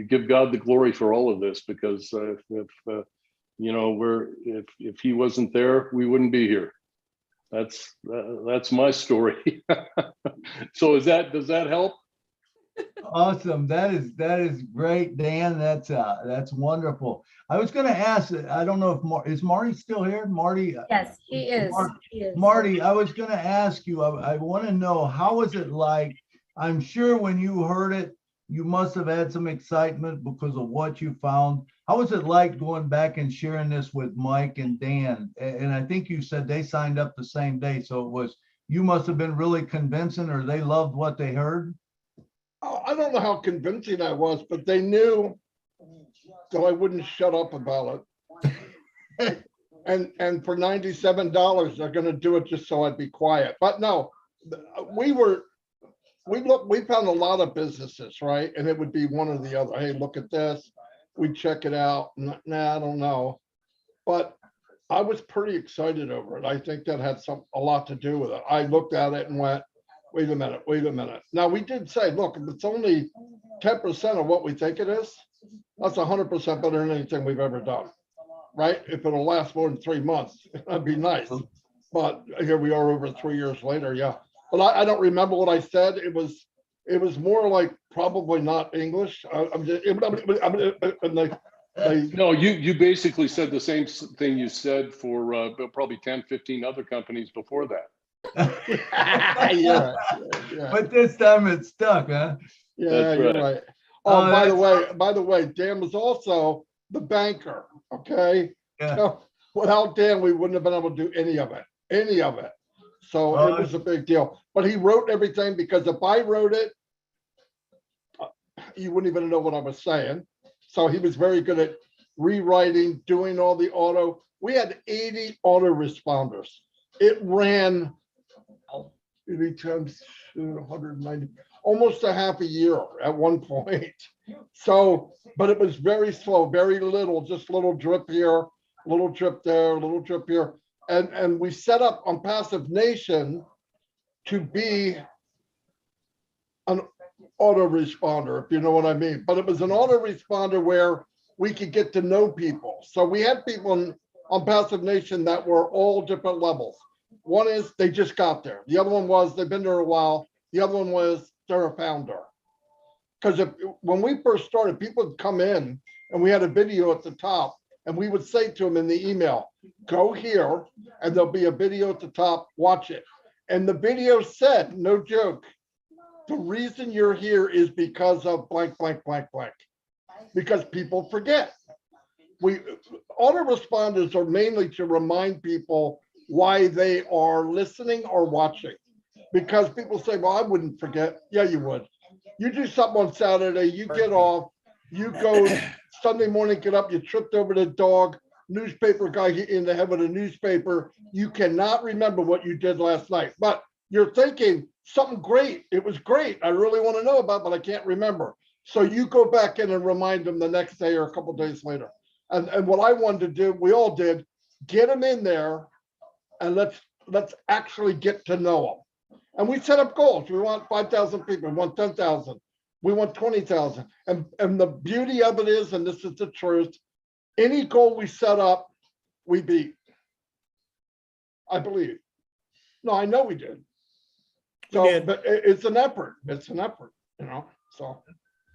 Give God the glory for all of this, because if he wasn't there, we wouldn't be here. That's my story. So does that help? Awesome. That is great, Dan. That's wonderful. I was going to ask, I don't know if is Marty still here? Marty? Yes, he is. Marty, I was going to ask you, I want to know, how was it like? I'm sure when you heard it, you must have had some excitement because of what you found. How was it like going back and sharing this with Mike and Dan? And I think you said they signed up the same day. So you must have been really convincing, or they loved what they heard? I don't know how convincing I was, but they knew that I wouldn't shut up about it. and for $97, they're going to do it just so I'd be quiet. But no, we found a lot of businesses, right? And it would be one or the other. Hey, look at this. We'd check it out. Nah, I don't know. But I was pretty excited over it. I think that had a lot to do with it. I looked at it and went, wait a minute. Now, we did say, look, if it's only 10% of what we think it is, that's 100% better than anything we've ever done, right? If it'll last more than 3 months, that'd be nice. But here we are over 3 years later, yeah. But I don't remember what I said. It was more like probably not English. No, you basically said the same thing you said for probably 10, 15 other companies before that. Yeah. But this time it stuck, huh? Yeah, That's you're right. right. Oh, by the way, Dan was also the banker. Okay. Yeah. So without Dan, we wouldn't have been able to do any of it. So it was a big deal. But he wrote everything, because if I wrote it, you wouldn't even know what I was saying. So he was very good at rewriting, doing all the auto. We had 80 autoresponders. It ran 80 times 190, almost a half a year at one point. So, but it was very slow, very little, just little drip here, little drip there, little drip here. And we set up OnPassive Nation to be an autoresponder, if you know what I mean. But it was an autoresponder where we could get to know people. So we had people on Passive Nation that were all different levels. One is they just got there. The other one was they've been there a while. The other one was they're a founder. Because when we first started, people would come in and we had a video at the top, and we would say to them in the email, go here, and there'll be a video at the top, watch it. And the video said, no joke, the reason you're here is because of blank, blank, blank, blank. Because people forget. Autoresponders are mainly to remind people why they are listening or watching. Because people say, well, I wouldn't forget. Yeah, you would. You do something on Saturday, you get off, you go Sunday morning, get up, you tripped over the dog, newspaper guy hit you in the head with a newspaper. You cannot remember what you did last night, but you're thinking something great. It was great. I really want to know about, but I can't remember. So you go back in and remind them the next day or a couple of days later. And what I wanted to do, we all did, get them in there and let's actually get to know them. And we set up goals. We want 5,000 people. We want 10,000. We want 20,000. And the beauty of it is, and this is the truth, any goal we set up, we beat. I believe. No, I know we did. So, but it's an effort. It's an effort, you know, so.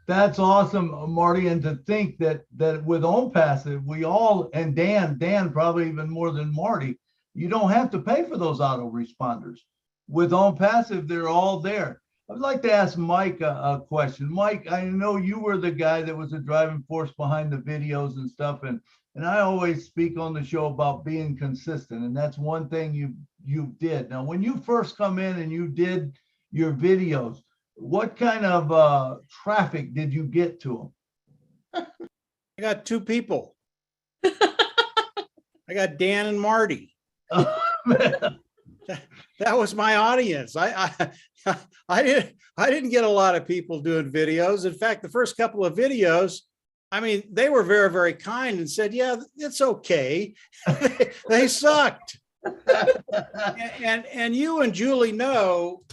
That's awesome, Marty. And to think that with ONPASSIVE, we all, and Dan probably even more than Marty, you don't have to pay for those autoresponders. With ONPASSIVE, they're all there. I'd like to ask Mike a question. Mike, I know you were the guy that was the driving force behind the videos and stuff, and I always speak on the show about being consistent, and that's one thing you did. Now, when you first come in and you did your videos, what kind of traffic did you get to them? I got two people. I got Dan and Marty. That was my audience. I didn't get a lot of people doing videos. In fact, the first couple of videos, I mean, they were very, very kind and said, yeah, it's okay. They sucked. And you and Julie know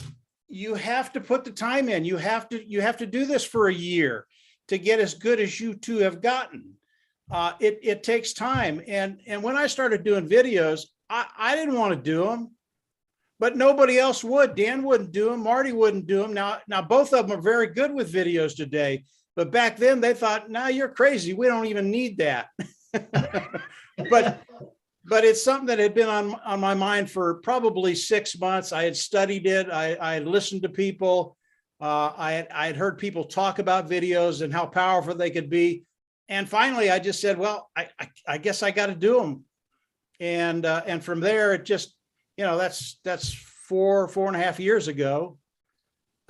you have to put the time in. You have to do this for a year to get as good as you two have gotten. It takes time. And when I started doing videos, I didn't want to do them, but nobody else would. Dan wouldn't do them. Marty wouldn't do them. Now both of them are very good with videos today, but back then they thought, "No, you're crazy. We don't even need that." But it's something that had been on my mind for probably 6 months. I had studied it. I had listened to people. I had heard people talk about videos and how powerful they could be. And finally, I just said, well, I guess I got to do them. And from there, it just, you know, that's 4.5 years ago.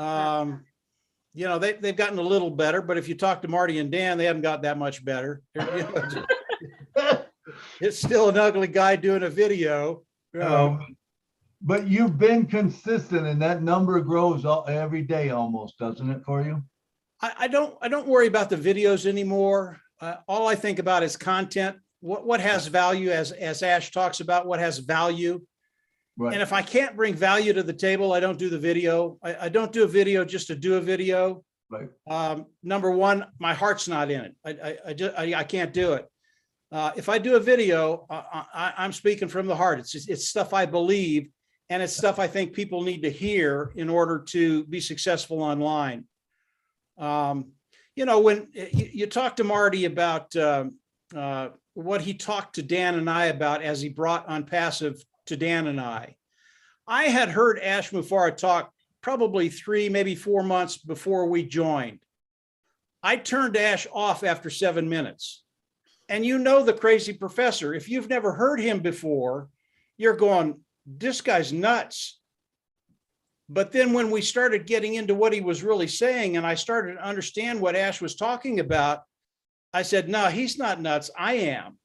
You know, they've gotten a little better, but if you talk to Marty and Dan, they haven't got that much better. It's still an ugly guy doing a video. But you've been consistent, and that number grows every day almost, doesn't it, for you? I don't worry about the videos anymore. All I think about is content. What has value, as Ash talks about, what has value. Right. And if I can't bring value to the table, I don't do the video. I don't do a video just to do a video. Right. Number one, my heart's not in it. I can't do it. If I do a video, I'm speaking from the heart. It's stuff I believe, and it's stuff I think people need to hear in order to be successful online. You know, when you talk to Marty about what he talked to Dan and I about as he brought ONPASSIVE to Dan and I had heard Ash Mufareh talk probably 3, maybe 4 months before we joined. I turned Ash off after 7 minutes. And you know the crazy professor, if you've never heard him before, you're going, this guy's nuts. But then when we started getting into what he was really saying, and I started to understand what Ash was talking about, I said, no, he's not nuts. I am.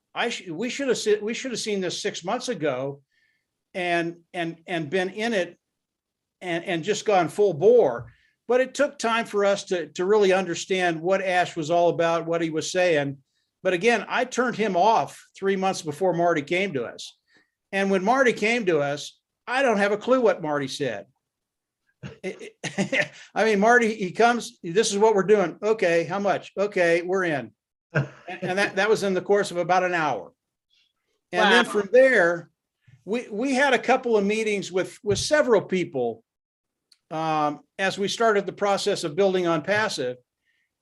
We should have seen this 6 months ago and been in it and just gone full bore. But it took time for us to really understand what Ash was all about, what he was saying. But again, I turned him off 3 months before Marty came to us. And when Marty came to us, I don't have a clue what Marty said. I mean, Marty, he comes, this is what we're doing. Okay, how much? Okay, we're in. And that was in the course of about an hour. And then from there, we had a couple of meetings with several people as we started the process of building ONPASSIVE.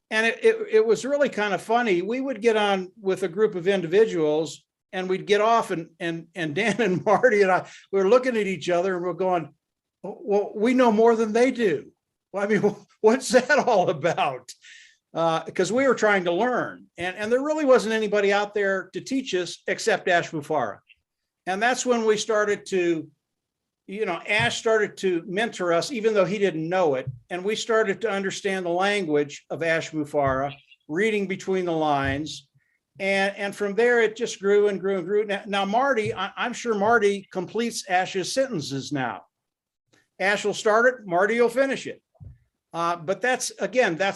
And it was really kind of funny. We would get on with a group of individuals and we'd get off and Dan and Marty and I, we were looking at each other and we're going, well, we know more than they do. Well, I mean, what's that all about? Because we were trying to learn and there really wasn't anybody out there to teach us except Ash Mufareh. And that's when we started to, Ash started to mentor us, even though he didn't know it. And we started to understand the language of Ash Mufareh, reading between the lines. And from there, it just grew and grew and grew. Now Marty, I'm sure Marty completes Ash's sentences now. Ash will start it, Marty will finish it. But that's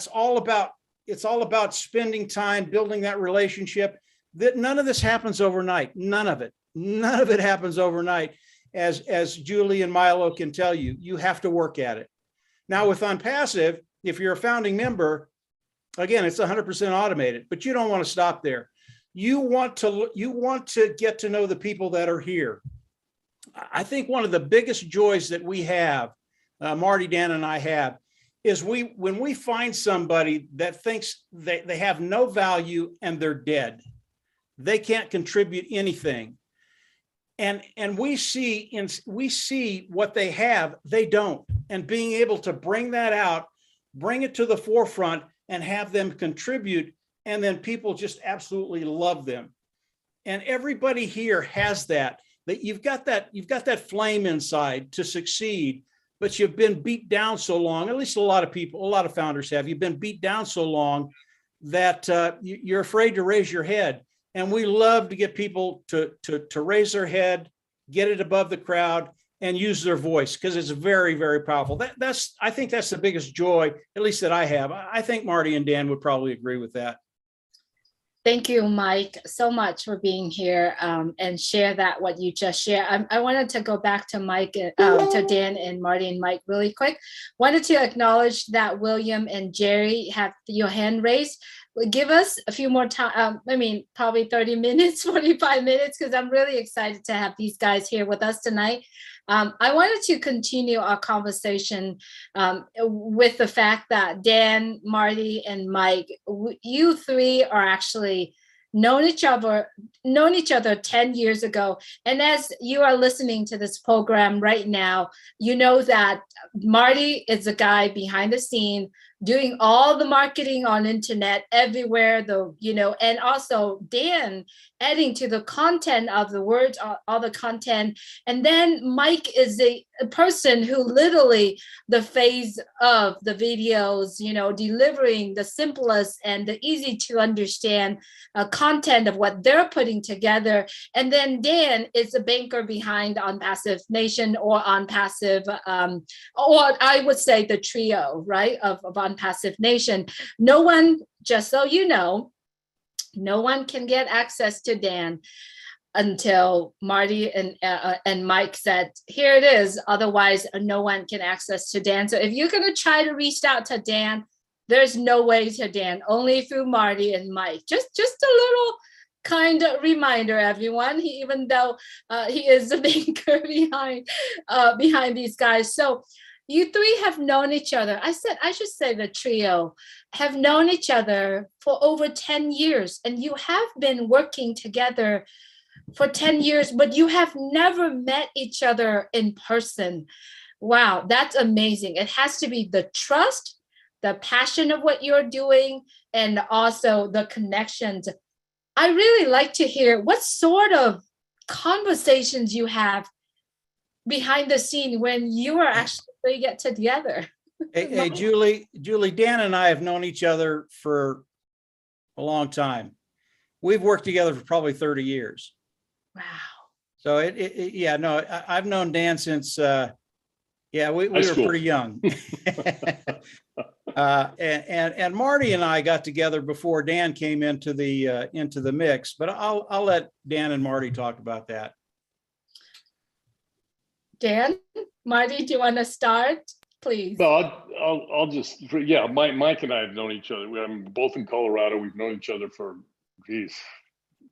all about, it's all about spending time, building that relationship. That none of this happens overnight. None of it happens overnight. As Julie and Milo can tell you, you have to work at it. Now with ONPASSIVE, if you're a founding member, again, it's 100% automated, but you don't want to stop there. You want to get to know the people that are here. I think one of the biggest joys that we have, Marty, Dan, and I have, is when we find somebody that thinks they have no value and they're dead, they can't contribute anything. And we see what they have, they don't. And being able to bring that out, bring it to the forefront and have them contribute, and then people just absolutely love them. And everybody here has that you've got that flame inside to succeed, but you've been beat down so long, at least a lot of founders have, you've been beat down so long that you're afraid to raise your head. And we love to get people to raise their head, get it above the crowd, and use their voice because it's very, very powerful. I think that's the biggest joy, at least that I have. I think Marty and Dan would probably agree with that. Thank you, Mike, so much for being here and share what you just shared. I wanted to go back to Mike, to Dan and Marty and Mike really quick. Wanted to acknowledge that William and Jerry have your hand raised. Give us a few more time, probably 30 minutes, 45 minutes, because I'm really excited to have these guys here with us tonight. I wanted to continue our conversation with the fact that Dan, Marty, and Mike, you three are actually known each other 10 years ago. And as you are listening to this program right now, you know that Marty is the guy behind the scene doing all the marketing on internet everywhere, and also Dan adding to the content of the words, all the content. And then Mike is a person who literally the face of the videos, delivering the simplest and the easy to understand content of what they're putting together. And then Dan is the banker behind ONPASSIVE Nation or ONPASSIVE, or I would say the trio, right, of ONPASSIVE Nation. No one, just so you know, no one can get access to Dan until Marty and Mike said, here it is. Otherwise, no one can access to Dan. So if you're going to try to reach out to Dan, there's no way to Dan, only through Marty and Mike. Just a little kind of reminder, everyone. Even though he is the banker behind these guys. So you three have known each other. I should say the trio have known each other for over 10 years, and you have been working together for 10 years, but you have never met each other in person. Wow, that's amazing. It has to be the trust, the passion of what you're doing, and also the connections. I really like to hear what sort of conversations you have behind the scene when you are actually get together. Hey, Julie, Dan and I have known each other for a long time. We've worked together for probably 30 years. Wow. So I've known Dan since, we were pretty young. And Marty and I got together before Dan came into the mix, but I'll let Dan and Marty talk about that. Dan, Marty, do you want to start? please. No, I'll just, yeah, Mike and I have known each other. We're both in Colorado. We've known each other for, geez,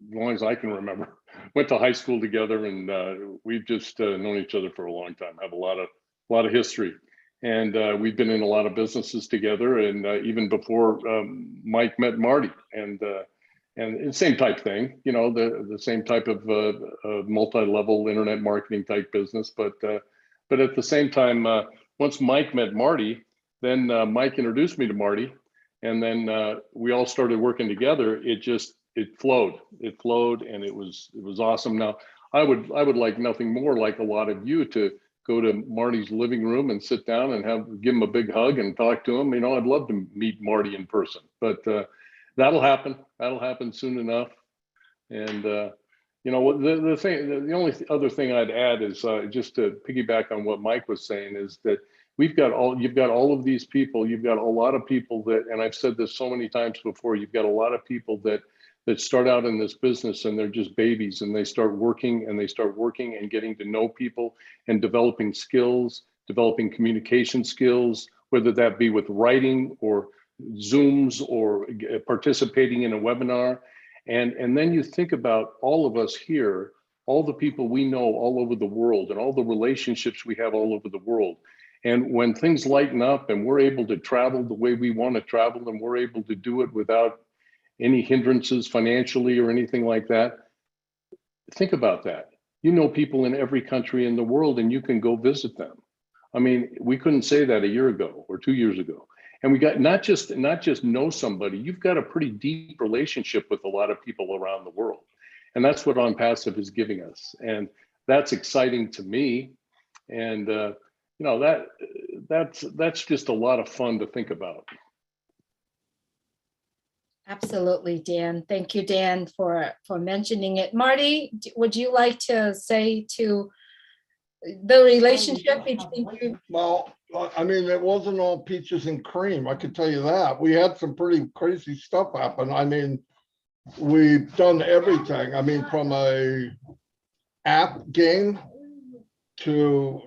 as long as I can remember. Went to high school together, and we've just known each other for a long time. Have a lot of history, and we've been in a lot of businesses together. And even before Mike met Marty, and the same type thing, you know, the same type of multi-level internet marketing type business. But at the same time, once Mike met Marty, then Mike introduced me to Marty, and then we all started working together. It flowed, and it was awesome. Now, I would like nothing more, like a lot of you, to go to Marty's living room and sit down and give him a big hug and talk to him. You know, I'd love to meet Marty in person, but that'll happen. That'll happen soon enough. And you know, the only other thing I'd add is just to piggyback on what Mike was saying, is that you've got all of these people. You've got a lot of people that, and I've said this so many times before, you've got a lot of people that start out in this business and they're just babies, and they start working and getting to know people and developing skills, developing communication skills, whether that be with writing or Zooms or participating in a webinar. And then you think about all of us here, all the people we know all over the world, and all the relationships we have all over the world. And when things lighten up and we're able to travel the way we want to travel, and we're able to do it without any hindrances financially or anything like that, think about that. You know people in every country in the world, and you can go visit them. I mean, we couldn't say that a year ago or 2 years ago. And we got not just know somebody, you've got a pretty deep relationship with a lot of people around the world. And that's what OnPassive is giving us. And that's exciting to me. And you know, that's just a lot of fun to think about. Absolutely, Dan. Thank you, Dan, for mentioning it. Marty, would you like to say to the relationship between you? Well, I mean, it wasn't all peaches and cream, I can tell you that. We had some pretty crazy stuff happen. I mean, we've done everything. I mean, from a app game to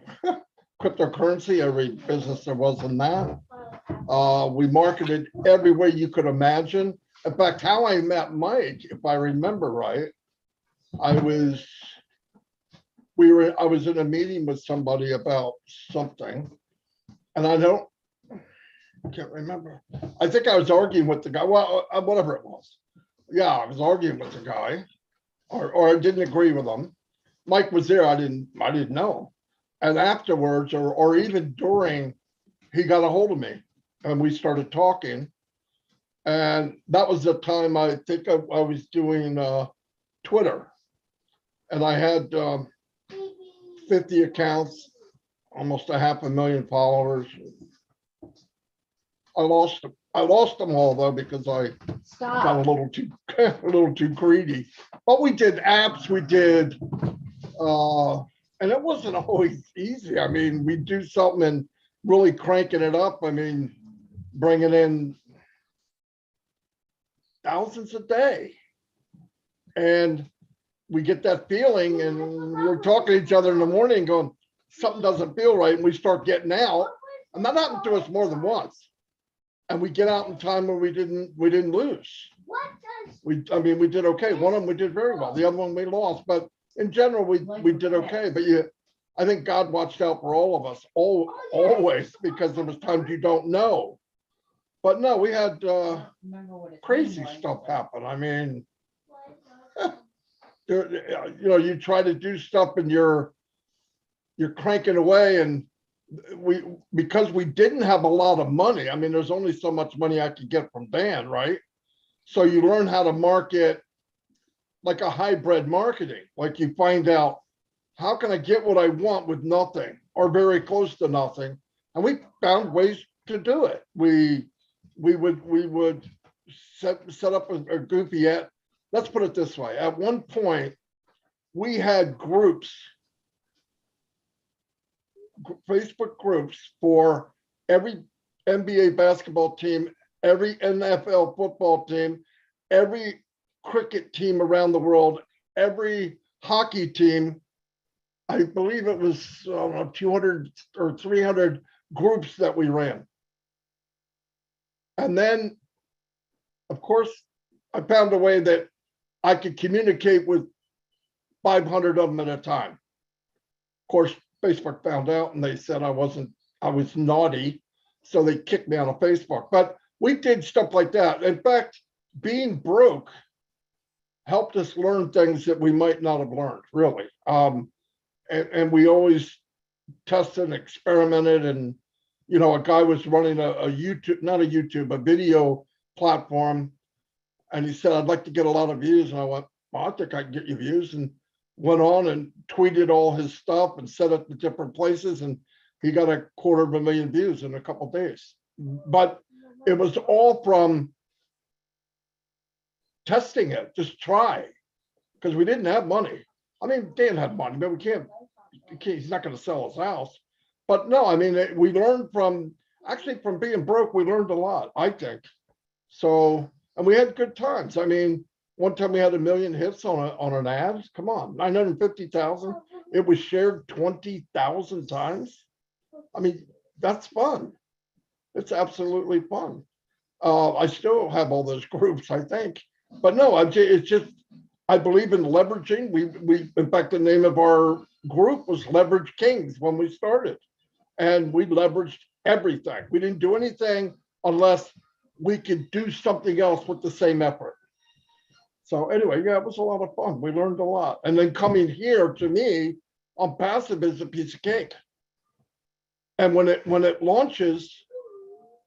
cryptocurrency, every business there was in that. We marketed every way you could imagine. In fact, how I met Mike, if I remember right, I was in a meeting with somebody about something, and I can't remember. I think I was arguing with the guy. Well, whatever it was. Yeah, I was arguing with the guy, or I didn't agree with him. Mike was there. I didn't know. And afterwards, or even during, he got a hold of me, and we started talking. And that was the time I think I was doing Twitter, and I had 50 accounts, almost 500,000 followers. I lost them all though, because I got a little too greedy. But we did apps, we did, and it wasn't always easy. I mean, we do something and really cranking it up. I mean, bringing in thousands a day, and we get that feeling, and we're talking to each other in the morning going, something doesn't feel right, and we start getting out. And that happened to us more than once. And we get out in time where we didn't lose. We did okay. One of them we did very well. The other one we lost, but in general we did okay. But I think God watched out for all of us, always, because there was times you don't know. But no, we had crazy stuff happen. I mean, you know, you try to do stuff and you're cranking away, and because we didn't have a lot of money. I mean, there's only so much money I could get from Dan, right? So you learn how to market like a hybrid marketing. Like you find out, how can I get what I want with nothing or very close to nothing? And we found ways to do it. We would set up a goofy ad. Let's put it this way. At one point, we had groups, Facebook groups for every NBA basketball team, every NFL football team, every cricket team around the world, every hockey team. I believe it was 200 or 300 groups that we ran. And then, of course, I found a way that I could communicate with 500 of them at a time. Of course, Facebook found out and they said I was naughty. So they kicked me out of Facebook. But we did stuff like that. In fact, being broke helped us learn things that we might not have learned, really. And we always tested and experimented. And, you know, a guy was running a YouTube, not a YouTube, a video platform. And he said, I'd like to get a lot of views. And I went, well, I think I can get you views. And went on and tweeted all his stuff and set it to different places. And he got 250,000 views in a couple of days. But it was all from testing it, just try, because we didn't have money. I mean, Dan had money, but we can't he's not going to sell his house. But no, I mean, we learned from being broke, we learned a lot, I think. So, and we had good times. I mean, one time we had 1 million hits on an ad. Come on, 950,000. It was shared 20,000 times. I mean, that's fun. It's absolutely fun. I still have all those groups, I think. But no, it's just, I believe in leveraging. We in fact, the name of our group was Leverage Kings when we started. And we leveraged everything. We didn't do anything unless we could do something else with the same effort. So anyway, yeah, it was a lot of fun. We learned a lot. And then coming here, to me, ONPASSIVE is a piece of cake. And when it launches,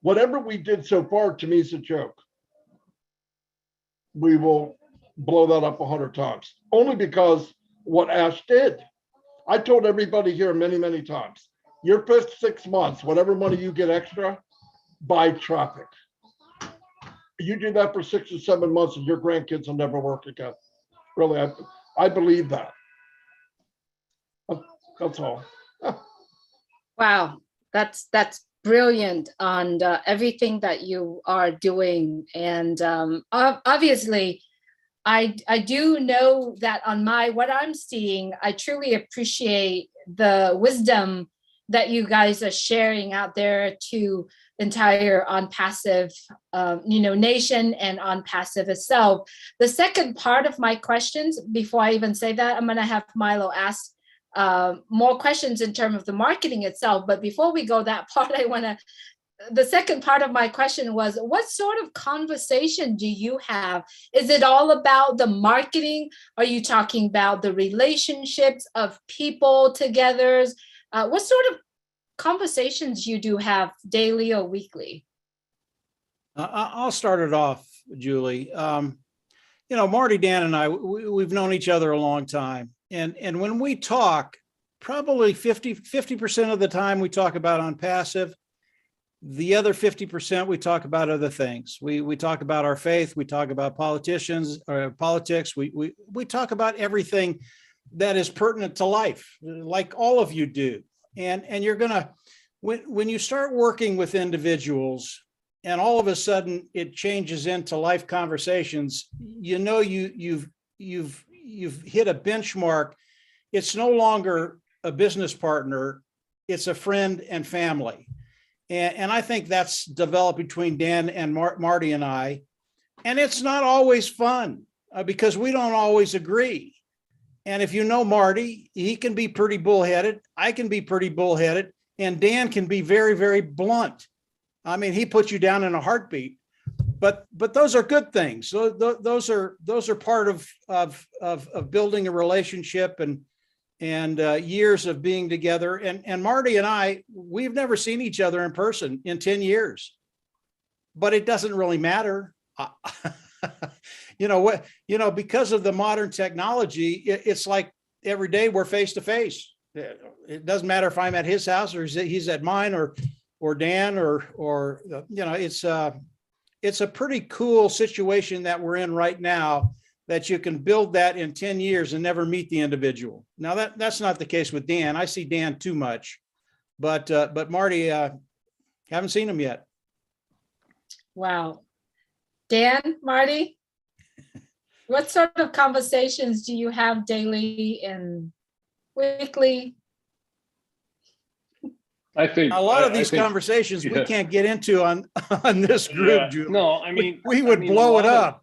whatever we did so far, to me, is a joke. We will blow that up 100 times, only because what Ash did. I told everybody here many, many times, your first 6 months, whatever money you get extra, buy traffic. You do that for 6 or 7 months and your grandkids will never work again. Really, I believe that. That's all. Wow, that's brilliant on everything that you are doing. And obviously, I do know that on what I'm seeing, I truly appreciate the wisdom that you guys are sharing out there to entire ONPASSIVE, nation and ONPASSIVE itself. The second part of my questions, before I even say that, I'm going to have Milo ask more questions in terms of the marketing itself. But before we go that part, the second part of my question was, what sort of conversation do you have? Is it all about the marketing? Are you talking about the relationships of people together? What sort of conversations you do have daily or weekly? I'll start it off, Julie. Marty, Dan, and I, we've known each other a long time. And when we talk, probably 50% of the time we talk about ONPASSIVE. The other 50% we talk about other things. We talk about our faith. We talk about politics. We talk about everything that is pertinent to life, like all of you do. And you're gonna, when you start working with individuals, and all of a sudden it changes into life conversations, you've hit a benchmark. It's no longer a business partner, it's a friend and family. And I think that's developed between Dan and Marty and I. And it's not always fun because we don't always agree. And if you know Marty, he can be pretty bullheaded. I can be pretty bullheaded. And Dan can be very, very blunt. I mean, he puts you down in a heartbeat. But those are good things. So those are part of building a relationship and years of being together. And Marty and I, we've never seen each other in person in 10 years, but it doesn't really matter. Because of the modern technology, it's like every day we're face to face. It doesn't matter if I'm at his house or he's at mine or Dan or it's a pretty cool situation that we're in right now, that you can build that in 10 years and never meet the individual. Now that's not the case with Dan. I see Dan too much, but Marty, haven't seen him yet. Wow. Dan, Marty, what sort of conversations do you have daily and weekly? I think A lot of I these think, conversations we yeah. can't get into on this Yeah, group, Julie. no, I mean, we would a blow it lot of- up.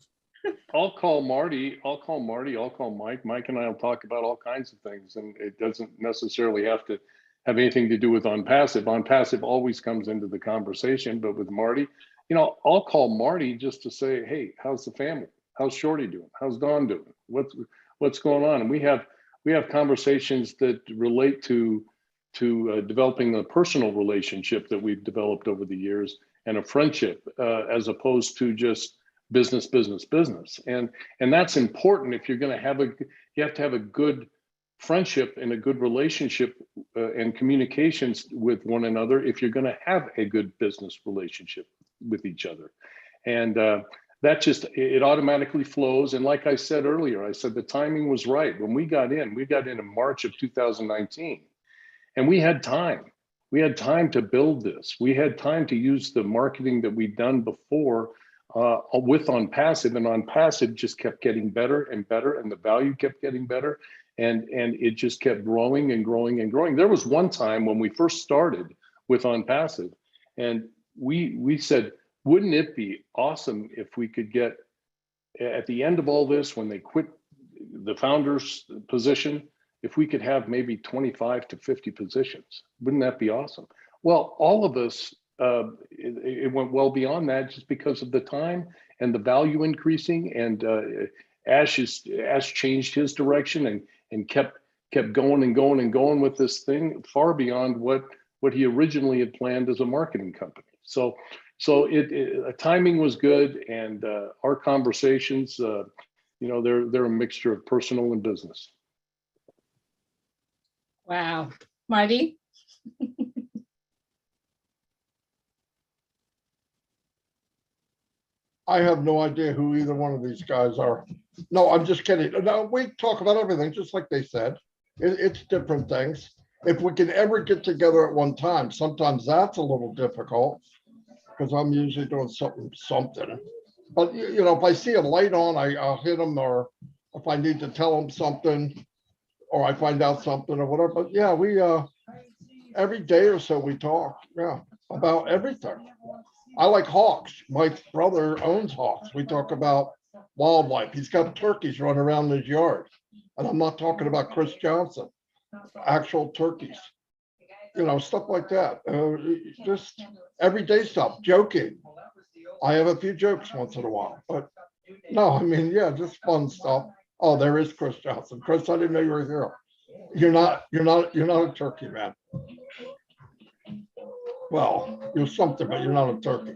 I'll call Marty, I'll call Mike. Mike and I will talk about all kinds of things, and it doesn't necessarily have to have anything to do with ONPASSIVE. ONPASSIVE always comes into the conversation, but with Marty, I'll call Marty just to say, hey, how's the family? How's Shorty doing? How's Dawn doing? What's going on? And we have conversations that relate to developing a personal relationship that we've developed over the years, and a friendship, as opposed to just business. And that's important. If you're going to have you have to have a good friendship and a good relationship and communications with one another if you're going to have a good business relationship with each other. And that just, it automatically flows. And like I said earlier, I said the timing was right. When we got in March of 2019, and we had time. We had time to build this. We had time to use the marketing that we'd done before with ONPASSIVE, and ONPASSIVE just kept getting better and better, and the value kept getting better, and it just kept growing and growing and growing. There was one time when we first started with ONPASSIVE, and we said, wouldn't it be awesome if we could get, at the end of all this, when they quit the founder's position, if we could have maybe 25 to 50 positions? Wouldn't that be awesome? Well, all of us, it went well beyond that, just because of the time and the value increasing. And Ash changed his direction and kept going and going and going with this thing far beyond what he originally had planned as a marketing company. So timing was good, and our conversations, they're a mixture of personal and business. Wow. Marty? I have no idea who either one of these guys are. No, I'm just kidding. No, we talk about everything, just like they said. It's different things. If we can ever get together at one time, sometimes that's a little difficult because I'm usually doing something. But if I see a light on, I'll hit them, or if I need to tell them something, or I find out something or whatever. But yeah, we every day or so we talk, about everything. I like hawks. My brother owns hawks. We talk about wildlife. He's got turkeys running around his yard. And I'm not talking about Chris Johnson, actual turkeys, stuff like that. Just everyday stuff, joking. I have a few jokes once in a while, but no, I mean, just fun stuff. Oh, there is Chris Johnson. Chris, I didn't know you were here. You're not a turkey, man. Well, you're something, but you're not a turkey.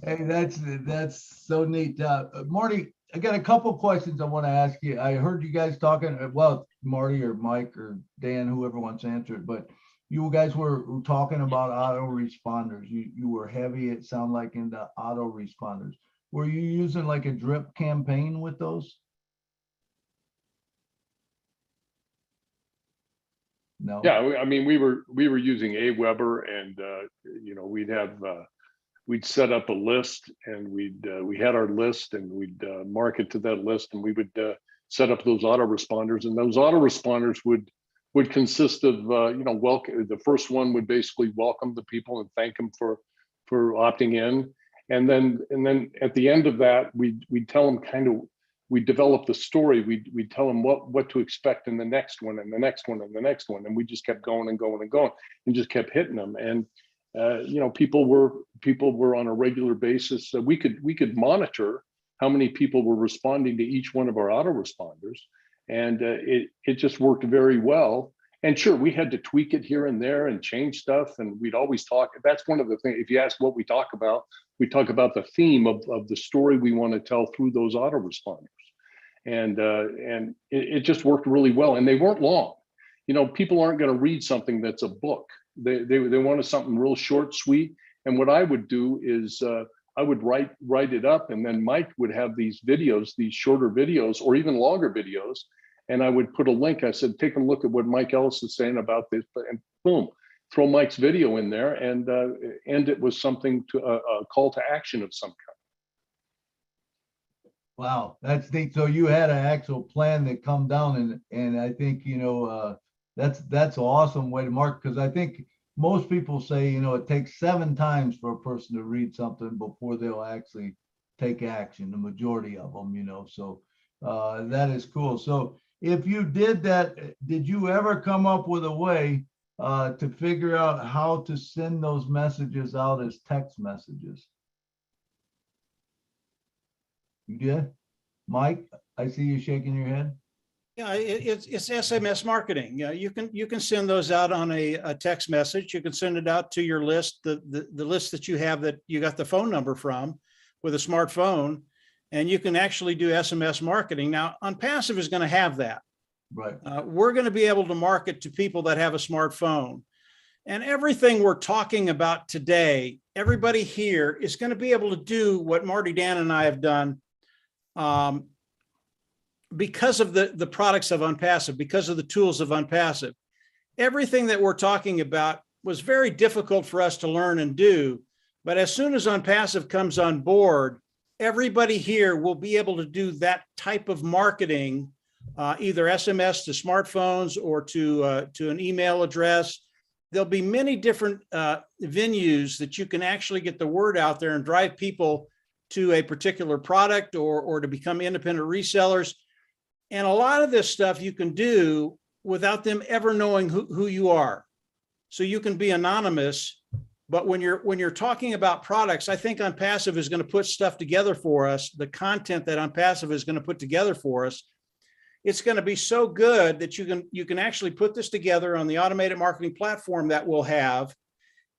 Hey, that's so neat. Marty, I got a couple of questions I want to ask you. I heard you guys talking, well, Marty or Mike or Dan, whoever wants to answer it, but you guys were talking about autoresponders. You were heavy, it sounded like, into autoresponders. Were you using like a drip campaign with those? No. Yeah, I mean, we were using Aweber, and we'd set up a list, and we had our list, and we'd market to that list, and we would set up those autoresponders, and those autoresponders would consist of welcome. The first one would basically welcome the people and thank them for opting in, and then at the end of that, we'd tell them we developed the story. We'd tell them what to expect in the next one, and the next one, and the next one, and we just kept going and going and going, and just kept hitting them. And people were on a regular basis. So we could monitor how many people were responding to each one of our autoresponders, and it just worked very well. And sure, we had to tweak it here and there and change stuff, and we'd always talk. That's one of the things. If you ask what we talk about the theme of the story we want to tell through those autoresponders, and it just worked really well. And they weren't long. People aren't going to read something that's a book. They wanted something real short, sweet. And what I would do is I would write it up, and then Mike would have these videos, these shorter videos, or even longer videos. And I would put a link. I said, take a look at what Mike Ellis is saying about this, and boom, throw Mike's video in there, and end it with something to a call to action of some kind. Wow, that's neat. So you had an actual plan that come down, and I think That's an awesome way to market, because I think most people say, it takes 7 times for a person to read something before they'll actually take action, the majority of them, so that is cool. So if you did that, did you ever come up with a way to figure out how to send those messages out as text messages? You did? Mike, I see you shaking your head. Yeah, it's SMS marketing. Yeah, you can send those out on a text message. You can send it out to your list, the list that you have that you got the phone number from with a smartphone, and you can actually do SMS marketing. Now, ONPASSIVE is going to have that. Right. We're going to be able to market to people that have a smartphone. And everything we're talking about today, everybody here is going to be able to do what Marty, Dan, and I have done because of the products of ONPASSIVE, because of the tools of ONPASSIVE. Everything that we're talking about was very difficult for us to learn and do. But as soon as ONPASSIVE comes on board, everybody here will be able to do that type of marketing, either SMS to smartphones or to an email address. There'll be many different venues that you can actually get the word out there and drive people to a particular product or to become independent resellers. And a lot of this stuff you can do without them ever knowing who you are. So you can be anonymous, but when you're talking about products, I think ONPASSIVE is going to put stuff together for us. The content that ONPASSIVE is going to put together for us, it's going to be so good that you can actually put this together on the automated marketing platform that we'll have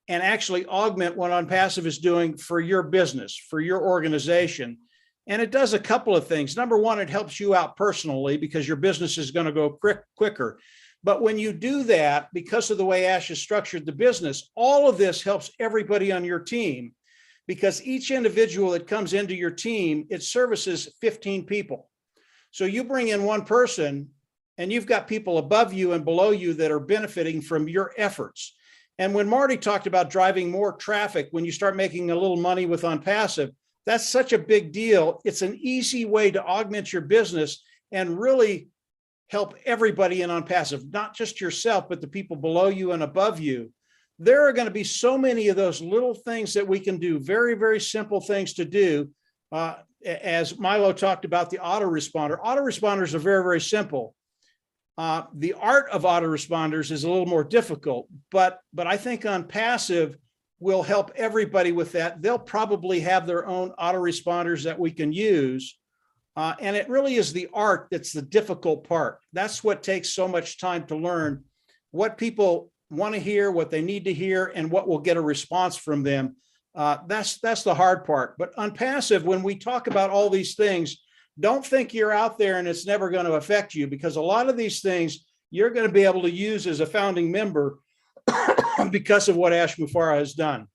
and actually augment what ONPASSIVE is doing for your business, for your organization. And it does a couple of things. Number one, it helps you out personally because your business is going to go quicker. But when you do that, because of the way Ash has structured the business, all of this helps everybody on your team, because each individual that comes into your team, it services 15 people. So you bring in one person and you've got people above you and below you that are benefiting from your efforts. And when Marty talked about driving more traffic, when you start making a little money with ONPASSIVE, that's such a big deal. It's an easy way to augment your business and really help everybody in ONPASSIVE, not just yourself, but the people below you and above you. There are going to be so many of those little things that we can do, very, very simple things to do. As Milo talked about the autoresponder, autoresponders are very, very simple. The art of autoresponders is a little more difficult, but I think ONPASSIVE will help everybody with that. They'll probably have their own autoresponders that we can use. And it really is the art that's the difficult part. That's what takes so much time to learn, what people want to hear, what they need to hear, and what will get a response from them. That's the hard part. But ONPASSIVE, when we talk about all these things, don't think you're out there and it's never going to affect you, because a lot of these things you're going to be able to use as a founding member because of what Ash Mufareh has done.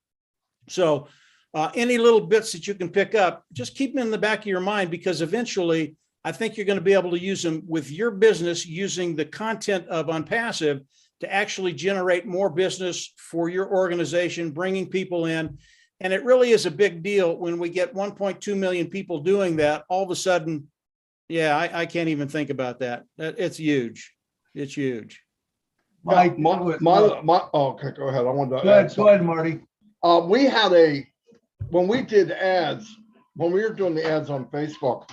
So any little bits that you can pick up, just keep them in the back of your mind, because eventually I think you're going to be able to use them with your business, using the content of ONPASSIVE to actually generate more business for your organization, bringing people in. And it really is a big deal when we get 1.2 million people doing that. All of a sudden, yeah, I can't even think about that. It's huge. It's huge. Mike, okay, go ahead. I wanted to go ahead, Marty. We had when we did ads, when we were doing the ads on Facebook,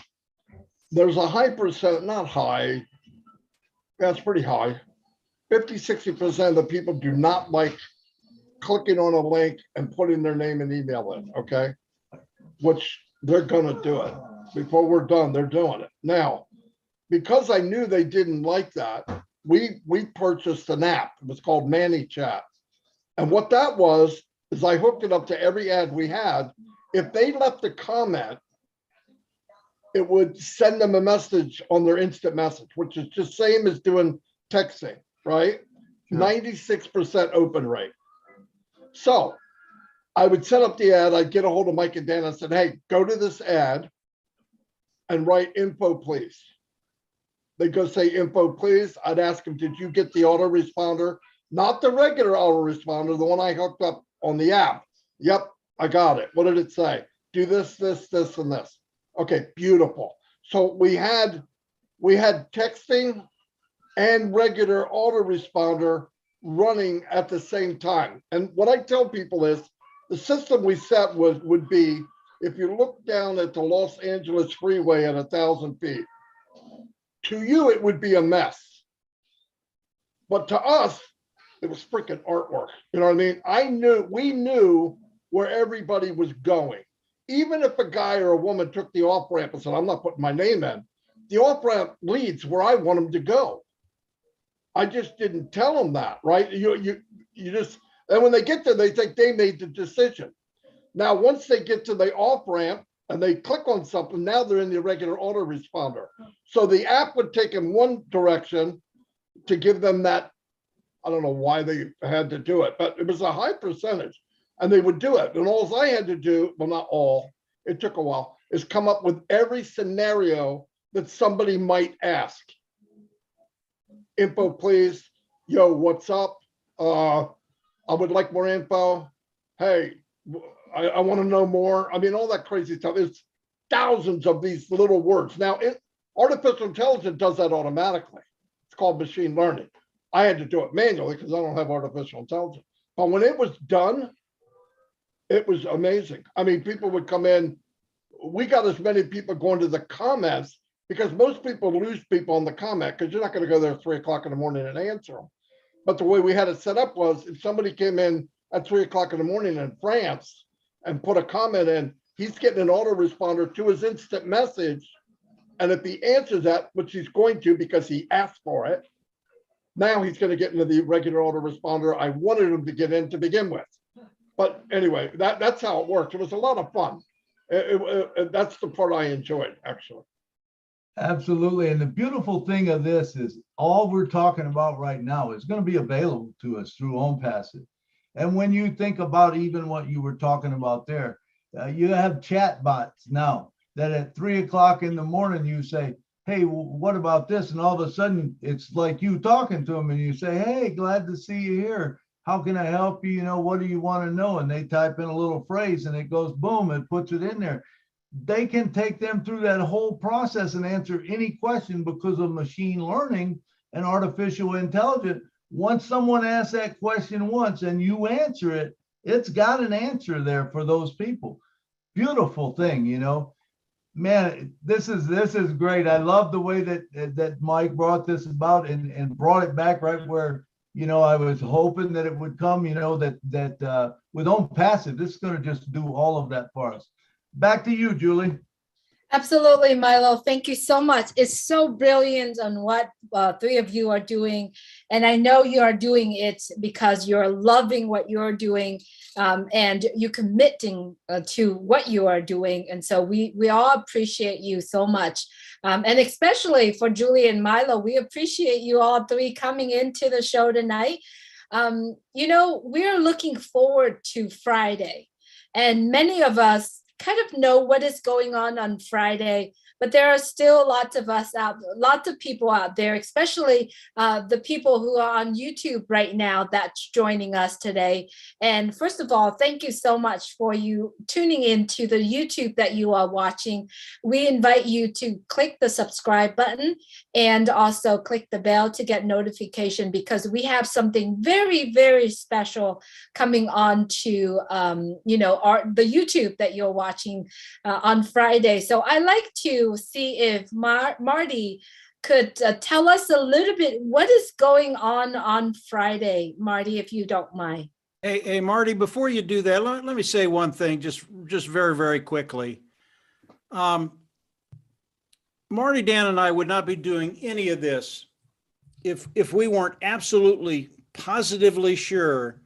there's a high percent, not high, that's pretty high. 50–60% of the people do not like clicking on a link and putting their name and email in, okay? Which they're gonna do it. Before we're done, they're doing it. Now, because I knew they didn't like that, we purchased an app. It was called ManyChat. And what that was is I hooked it up to every ad we had. If they left a comment, it would send them a message on their instant message, which is just same as doing texting, right? Sure. 96% open rate. So I would set up the ad. I'd get a hold of Mike and Dan. I said, hey, go to this ad and write info, please. They go say info, please. I'd ask them, did you get the autoresponder? Not the regular autoresponder, the one I hooked up on the app. Yep, I got it. What did it say? Do this, this, this, and this. Okay, beautiful. So we had texting and regular autoresponder running at the same time. And what I tell people is the system we set would be, if you look down at the Los Angeles freeway at 1,000 feet, to you, it would be a mess. But to us, it was freaking artwork. You know what I mean? We knew where everybody was going. Even if a guy or a woman took the off ramp and said, I'm not putting my name in, the off ramp leads where I want them to go. I just didn't tell them that, right? You just, and when they get there, they think they made the decision. Now, once they get to the off ramp and they click on something, now they're in the regular autoresponder. So the app would take them one direction to give them that. I don't know why they had to do it, but it was a high percentage and they would do it. And all I had to do, well, not all, it took a while, is come up with every scenario that somebody might ask. Info, please. Yo, what's up? I would like more info. Hey, I want to know more. I mean, all that crazy stuff. There's thousands of these little words. Now, artificial intelligence does that automatically. It's called machine learning. I had to do it manually because I don't have artificial intelligence. But when it was done, it was amazing. I mean, people would come in. We got as many people going to the comments because most people lose people on the comment because you're not going to go there at 3 o'clock in the morning and answer them. But the way we had it set up was if somebody came in at 3 o'clock in the morning in France and put a comment in, he's getting an autoresponder to his instant message. And if he answers that, which he's going to because he asked for it, now he's going to get into the regular autoresponder I wanted him to get in to begin with. But anyway, that's how it worked. It was a lot of fun. That's the part I enjoyed, actually. Absolutely. And the beautiful thing of this is all we're talking about right now is going to be available to us through ONPASSIVE. And when you think about even what you were talking about there, you have chat bots now that at 3 o'clock in the morning, you say, hey, what about this? And all of a sudden it's like you talking to them and you say, hey, glad to see you here. How can I help you? You know, what do you want to know? And they type in a little phrase and it goes, boom, it puts it in there. They can take them through that whole process and answer any question because of machine learning and artificial intelligence. Once someone asks that question once and you answer it, it's got an answer there for those people. Beautiful thing, you know. Man, this is great. I love the way that Mike brought this about and brought it back right where, you know, I was hoping that it would come, you know, that with ONPASSIVE, this is going to just do all of that for us. Back to you, Julie. Absolutely, Milo. Thank you so much. It's so brilliant on what three of you are doing. And I know you are doing it because you're loving what you're doing and you're committing to what you are doing. And so we all appreciate you so much. And especially for Julie and Milo, we appreciate you all three coming into the show tonight. You know, we're looking forward to Friday. And many of us kind of know what is going on Friday, but there are still lots of people out there, especially the people who are on YouTube right now that's joining us today. And first of all, thank you so much for you tuning into the YouTube that you are watching. We invite you to click the subscribe button and also click the bell to get notification because we have something very, very special coming on to the YouTube that you're watching on Friday. So I like to see if Marty could tell us a little bit what is going on Friday, Marty, if you don't mind. Hey, Marty, before you do that, let me say one thing, just very, very quickly. Marty, Dan, and I would not be doing any of this if we weren't absolutely, positively sure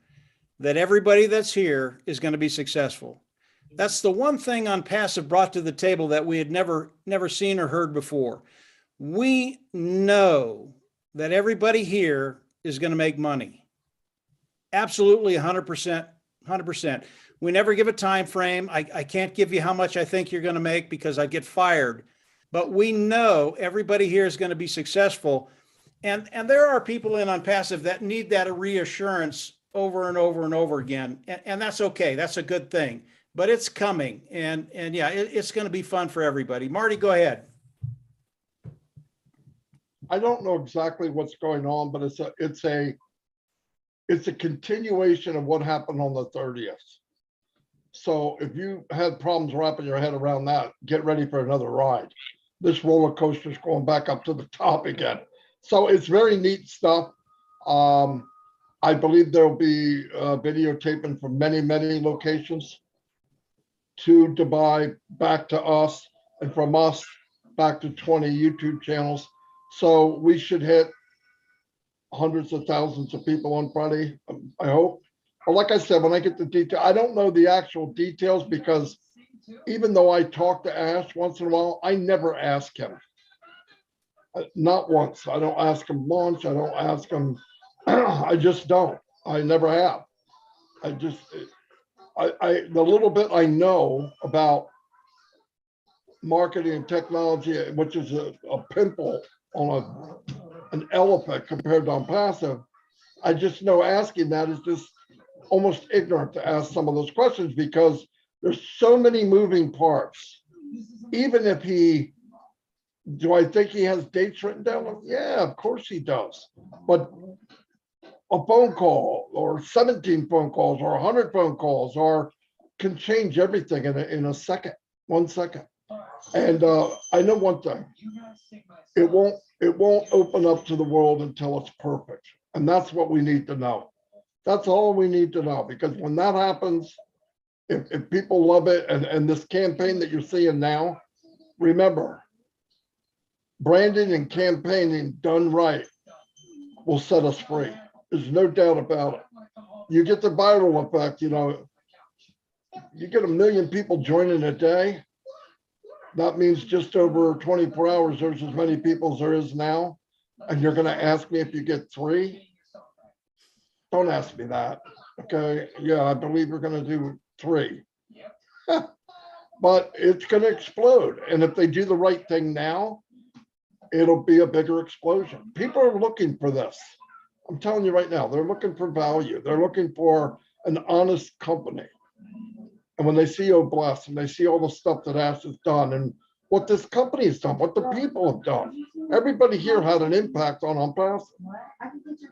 that everybody that's here is going to be successful. That's the one thing ONPASSIVE brought to the table that we had never seen or heard before. We know that everybody here is going to make money. Absolutely 100%, 100%. We never give a time frame. I can't give you how much I think you're going to make because I'd get fired. But we know everybody here is going to be successful. And there are people in ONPASSIVE that need that reassurance over and over and over again. And that's okay. That's a good thing. But it's coming, and yeah, it's going to be fun for everybody. Marty, go ahead. I don't know exactly what's going on, but it's a continuation of what happened on the 30th. So if you had problems wrapping your head around that, get ready for another ride. This roller coaster is going back up to the top again. So it's very neat stuff. I believe there'll be videotaping from many, many locations to Dubai, back to us, and from us back to 20 YouTube channels. So we should hit hundreds of thousands of people on Friday, I hope. But like I said, when I get the detail, I don't know the actual details because even though I talk to Ash once in a while, I never ask him. Not once. I don't ask him lunch. I don't ask him. I just don't. I never have. The little bit I know about marketing and technology, which is a pimple on an elephant compared to ONPASSIVE, I just know asking that is just almost ignorant to ask some of those questions because there's so many moving parts. Even if do I think he has dates written down? Yeah, of course he does. But a phone call or 17 phone calls or 100 phone calls can change everything in a second, 1 second. And I know one thing, it won't open up to the world until it's perfect. And that's what we need to know. That's all we need to know, because when that happens, if people love it, and this campaign that you're seeing now, remember, branding and campaigning done right will set us free. There's no doubt about it. You get the viral effect, you get 1 million people joining a day. That means just over 24 hours, there's as many people as there is now. And you're going to ask me if you get 3? Don't ask me that. Okay. Yeah, I believe you're going to do 3. But it's going to explode. And if they do the right thing now, it'll be a bigger explosion. People are looking for this. I'm telling you right now, they're looking for value. They're looking for an honest company. And when they see Bless and they see all the stuff that Ash has done and what this company has done, what the people have done, everybody here had an impact on ONPASSIVE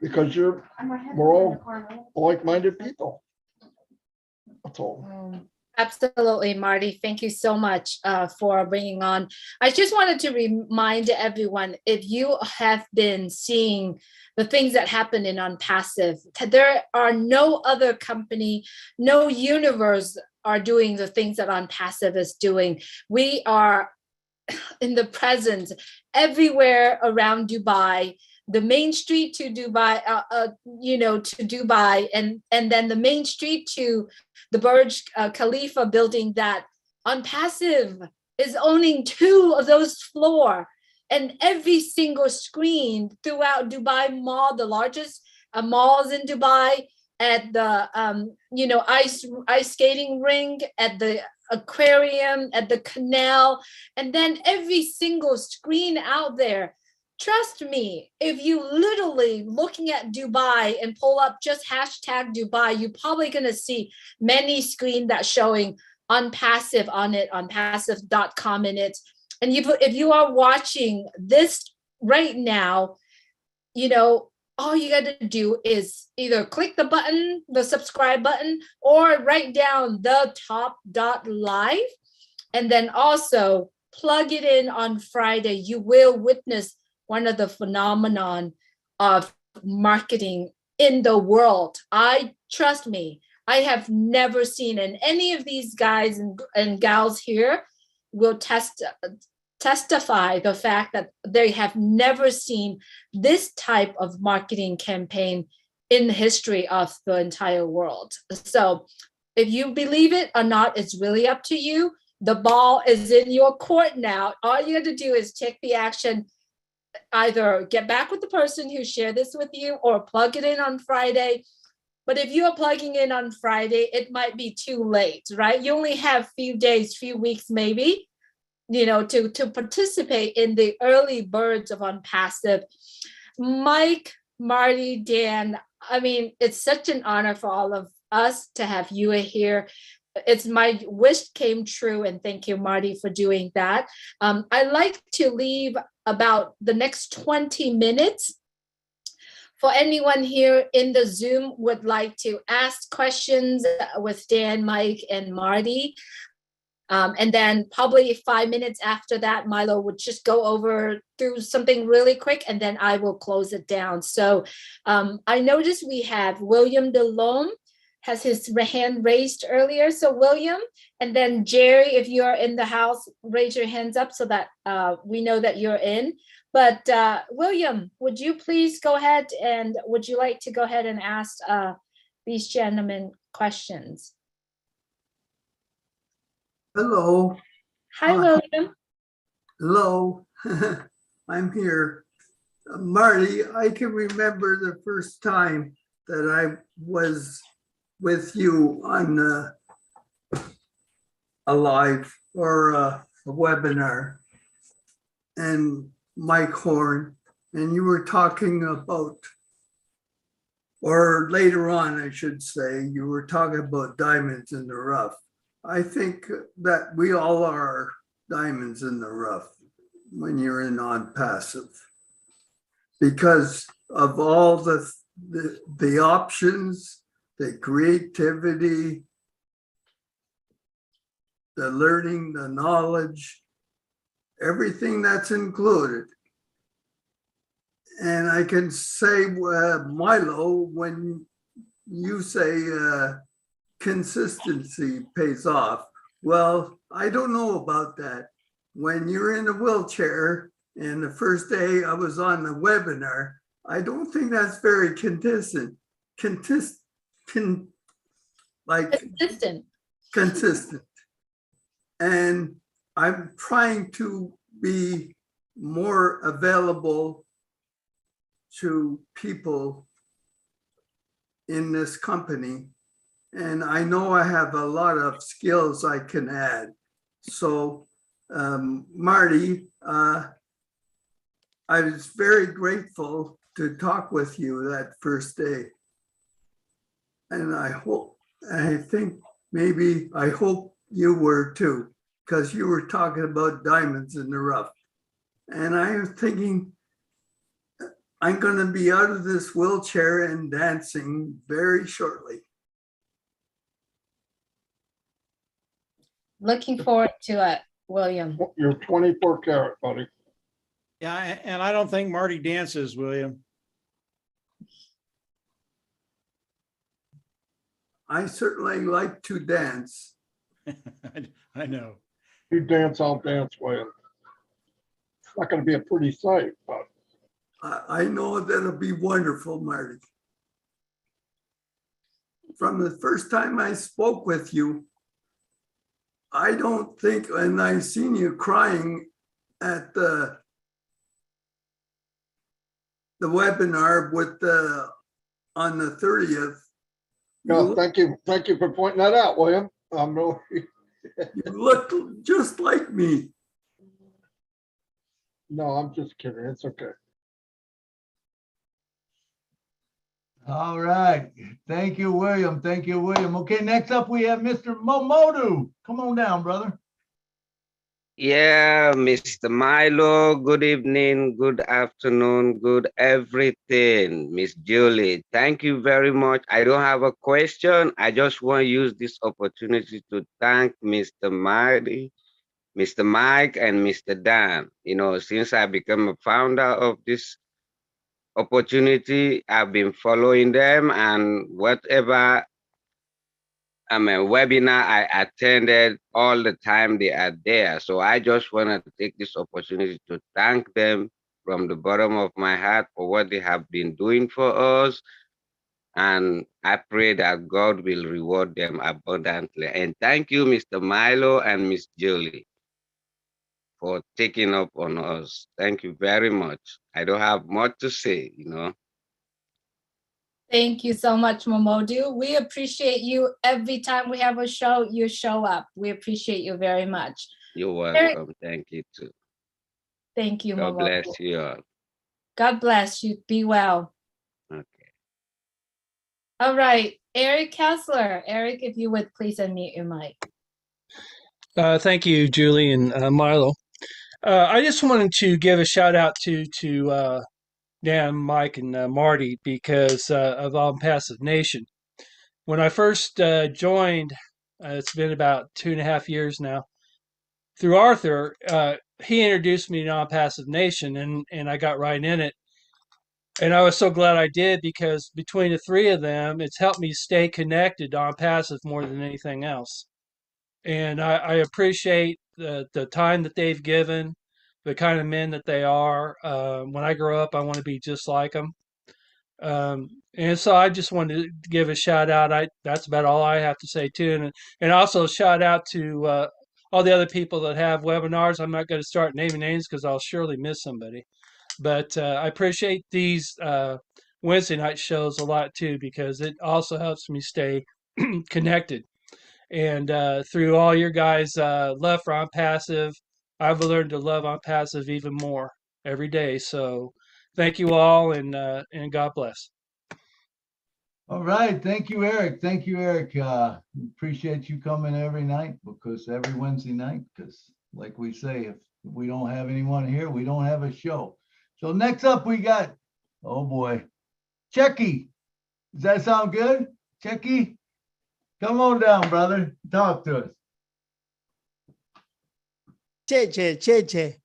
because we're all like-minded people. That's all. Absolutely, Marty. Thank you so much for bringing on. I just wanted to remind everyone, if you have been seeing the things that happen in ONPASSIVE, there are no other company, no universe are doing the things that ONPASSIVE is doing. We are in the present everywhere around Dubai, the main street to Dubai, to Dubai, and then the main street to the Burj Khalifa building that ONPASSIVE is owning 2 of those floors, and every single screen throughout Dubai Mall, the largest malls in Dubai, at the ice skating ring, at the aquarium, at the canal, and then every single screen out there. Trust me, if you literally looking at Dubai and pull up just hashtag Dubai, you're probably going to see many screens that showing ONPASSIVE on it, onpassive.com in it. And if you are watching this right now, all you got to do is either click the button, the subscribe button, or write down the top.live, and then also plug it in on Friday. You will witness one of the phenomenon of marketing in the world. Trust me, I have never seen, and any of these guys and gals here will testify the fact that they have never seen this type of marketing campaign in the history of the entire world. So if you believe it or not, it's really up to you. The ball is in your court now. All you have to do is take the action, either get back with the person who shared this with you or plug it in on Friday. But if you are plugging in on Friday, it might be too late, right? You only have few days, few weeks, maybe, to participate in the early birds of ONPASSIVE. Mike, Marty, Dan, it's such an honor for all of us to have you here. It's my wish came true, and thank you, Marty, for doing that. I like to leave about the next 20 minutes. For anyone here in the Zoom would like to ask questions with Dan, Mike, and Marty. And then probably 5 minutes after that, Milo would just go over through something really quick, and then I will close it down. So I noticed we have William DeLome has his hand raised earlier. So William, and then Jerry, if you're in the house, raise your hands up so that we know that you're in. But William, would you please go ahead, and would you like to go ahead and ask these gentlemen questions? Hello. Hi, William. Hello. I'm here. Marty, I can remember the first time that I was with you on a live or a webinar, and Mike Horn, and you were talking about, or later on, I should say, you were talking about diamonds in the rough. I think that we all are diamonds in the rough when you're in ONPASSIVE, because of all the options, the creativity, the learning, the knowledge, everything that's included. And I can say, Milo, when you say consistency pays off, well, I don't know about that. When you're in a wheelchair, and the first day I was on the webinar, I don't think that's very consistent. And I'm trying to be more available to people in this company. And I know I have a lot of skills I can add. So Marty, I was very grateful to talk with you that first day. And I hope you were too, because you were talking about diamonds in the rough. And I was thinking, I'm going to be out of this wheelchair and dancing very shortly. Looking forward to it, William. You're 24 karat, buddy. Yeah, and I don't think Marty dances, William. I certainly like to dance. I know. You dance, I'll dance, William. It's not going to be a pretty sight, but I know that'll be wonderful, Marty. From the first time I spoke with you, I don't think, and I seen you crying at the webinar with on the 30th. no, thank you for pointing that out, William. You look just like me. No, I'm just kidding. It's okay. All right. Thank you, William. Thank you, William. Okay, next up we have Mr. Momodu. Come on down, brother. Yeah, Mr. Milo, good evening, good afternoon, good everything. Miss Julie, thank you very much. I don't have a question. I just want to use this opportunity to thank Mr. Marty, Mr. Mike, and Mr. Dan. You know, since I became a founder of this opportunity, I've been following them, and whatever webinar I attended, all the time they are there. So I just want to take this opportunity to thank them from the bottom of my heart for what they have been doing for us. And I pray that God will reward them abundantly. And thank you, Mr. Milo and Miss Julie, for taking up on us. Thank you very much. I don't have much to say, you know. Thank you so much, Momodu. We appreciate you. Every time we have a show, you show up. We appreciate you very much. You're welcome. Thank you too. Thank you, God Momodu. bless you all. God bless you. Be well. Okay. All right, Eric Kessler. Eric, if you would please unmute your mic. Thank you, Julie and Milo. I just wanted to give a shout out to Dan, Mike, and Marty because of ONPASSIVE Nation. When I first joined, it's been about 2.5 years now. Through Arthur, he introduced me to ONPASSIVE Nation, and I got right in it. And I was so glad I did because between the three of them, it's helped me stay connected to ONPASSIVE more than anything else. And I appreciate the time that they've given, the kind of men that they are. When I grow up, I want to be just like them. And so I just wanted to give a shout out. That's about all I have to say too, and also shout out to all the other people that have webinars. I'm not going to start naming names because I'll surely miss somebody. But I appreciate these Wednesday night shows a lot too because it also helps me stay connected. And through all your guys' love for ONPASSIVE, I've learned to love ONPASSIVE even more every day. So thank you all, and God bless. All right. Thank you, Eric. Thank you, Eric. Appreciate you coming every night because every Wednesday night, because like we say, if we don't have anyone here, we don't have a show. So next up we got, oh boy, Checky. Does that sound good? Checky? Come on down, brother. Talk to us. Cheche. Cheche.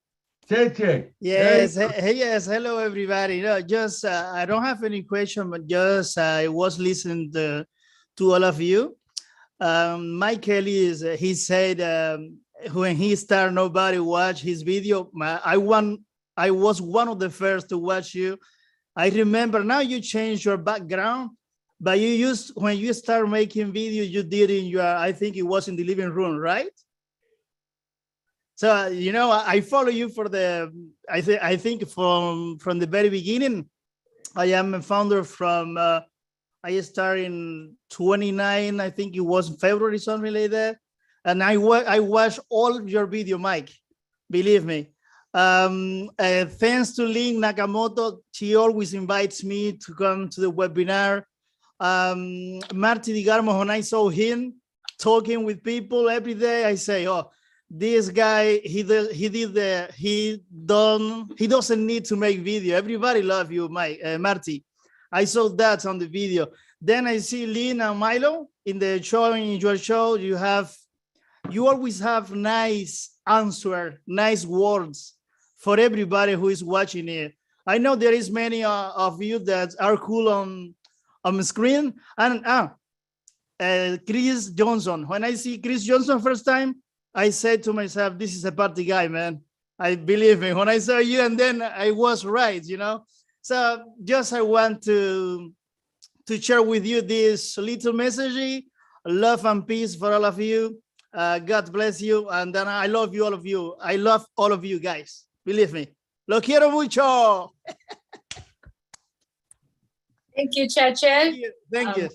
Yes, yes. Hello, everybody. No, just I don't have any question, but just I was listening to all of you. Mike Kelly he said when he started, nobody watched his video. I was one of the first to watch you. I remember now you changed your background, but you used when you start making videos, you did in your, I think it was in the living room, right? So, you know, I follow you for the, I think from the very beginning. I am a founder from, I started in 29, I think it was February, something like that. And I watch all of your video, Mike, believe me. Thanks to Lynn Nakamoto, she always invites me to come to the webinar. Marty DiGarmo, when I saw him talking with people every day, I say, oh, this guy, he doesn't need to make video. Everybody love you, Marty. I saw that on the video. Then I see Lynn and Milo in the show, in your show. You always have nice answer, nice words for everybody who is watching it. I know there is many of you that are cool on the screen. And Chris Johnson. When I see Chris Johnson first time, I said to myself, this is a party guy, man. I believe me. When I saw you, and then I was right, you know. So just I want to share with you this little message, love and peace for all of you. God bless you, and then I love you, all of you. I love all of you guys. Believe me. Lo quiero mucho. Thank you, Cheche. Thank you.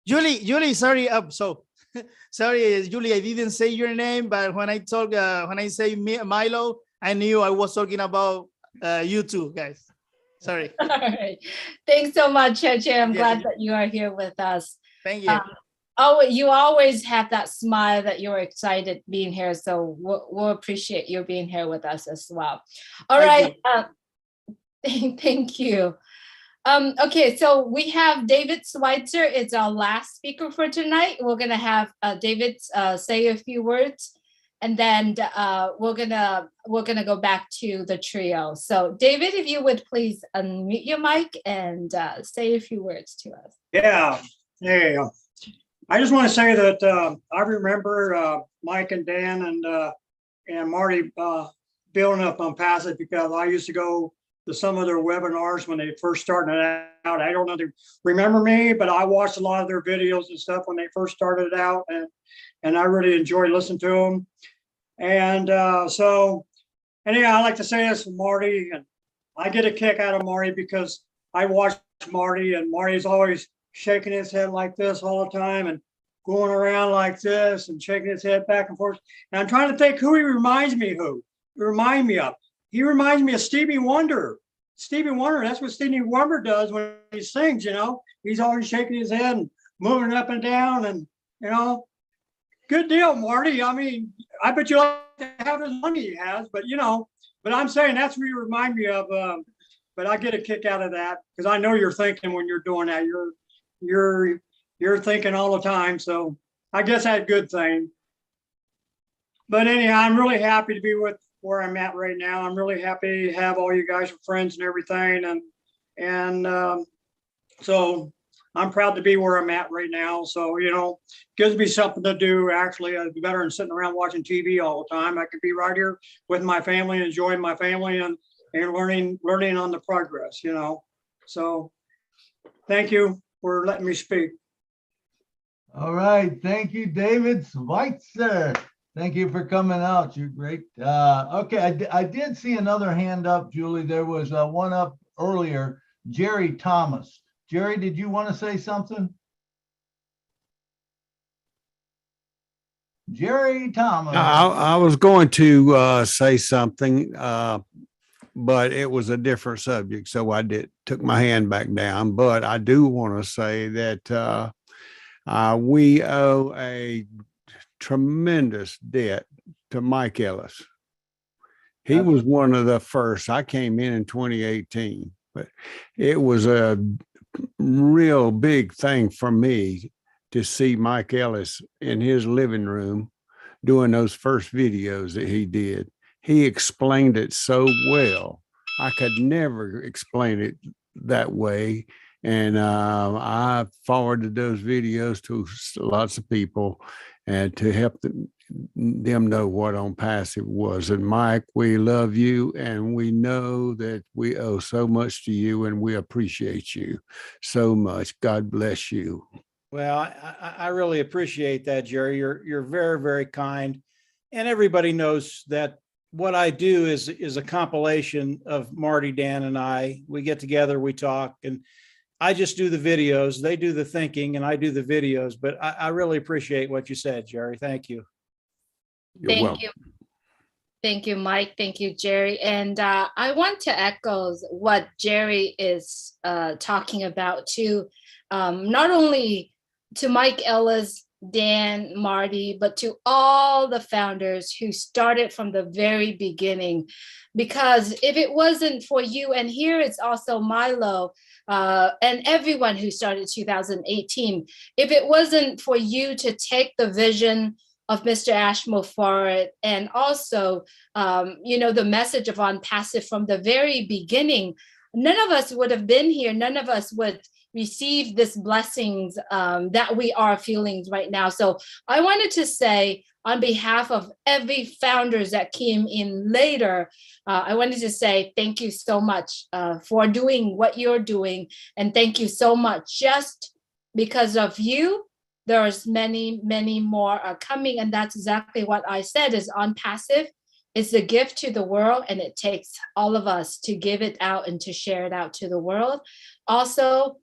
Julie, sorry. Sorry, Julie, I didn't say your name, but when I say Milo, I knew I was talking about you two guys. Sorry. All right. Thanks so much, Cheche. I'm glad that you are here with us. Thank you. You always have that smile that you're excited being here. So we'll appreciate you being here with us as well. All right. Thank you. Okay, so we have David Schweitzer. It's our last speaker for tonight. We're gonna have David say a few words, and then we're gonna go back to the trio. So David, if you would please unmute your mic and say a few words to us. Yeah, hey, I just want to say that I remember Mike and Dan and Marty building up ONPASSIVE because I used to go to some of their webinars when they first started out. I don't know if they remember me, but I watched a lot of their videos and stuff when they first started out, and I really enjoyed listening to them. And so anyhow, I like to say this to Marty, and I get a kick out of Marty because I watch Marty, and Marty's always shaking his head like this all the time and going around like this and shaking his head back and forth. And I'm trying to think who he reminds me of. He reminds me of Stevie Wonder. Stevie Wonder, that's what Stevie Wonder does when he sings, you know. He's always shaking his head and moving up and down, and, you know, good deal, Marty. I mean, I bet you like to have his money he has, but, you know, but I'm saying that's what you remind me of. But I get a kick out of that because I know you're thinking when you're doing that. You're thinking all the time. So I guess that's a good thing. But anyhow, I'm really happy to be with where I'm at right now. I'm really happy to have all you guys as friends and everything. And so I'm proud to be where I'm at right now. So, you know, gives me something to do. Actually, it's better than sitting around watching TV all the time. I could be right here with my family, enjoying my family and learning on the progress, you know. So thank you for letting me speak. All right. Thank you, David Schweitzer. Thank you for coming out. You're great. Okay, I did see another hand up, Julie. There was one up earlier, Jerry Thomas. Jerry, did you want to say something? Jerry Thomas. I was going to say something, but it was a different subject, so I took my hand back down. But I do want to say that we owe a tremendous debt to Mike Ellis. He was one of the first. I came in 2018, but it was a real big thing for me to see Mike Ellis in his living room doing those first videos that he did. He explained it so well. I could never explain it that way. And I forwarded those videos to lots of people and to help them know what ONPASSIVE was. And Mike, we love you, and we know that we owe so much to you, and we appreciate you so much. God bless you. Well, I really appreciate that, Jerry. You're very, very kind. And everybody knows that what I do is a compilation of Marty, Dan, and I. We get together, we talk, and I just do the videos. They do the thinking, and I do the videos. But I really appreciate what you said, Jerry. Thank you. You're welcome. You. Thank you, Mike. Thank you, Jerry. And I want to echo what Jerry is talking about too. Not only to Mike Ellis, Dan, Marty, but to all the founders who started from the very beginning. Because if it wasn't for you, and here it's also Milo and everyone who started 2018, if it wasn't for you to take the vision of Mr. Ashmore forward, and also, you know, the message of ONPASSIVE from the very beginning, none of us would have been here. None of us would receive this blessings that we are feeling right now. So I wanted to say, on behalf of every founders that came in later, I wanted to say thank you so much for doing what you're doing. And thank you so much. Just because of you, there's many, many more are coming. And that's exactly what I said is ONPASSIVE is a gift to the world, and it takes all of us to give it out and to share it out to the world. Also,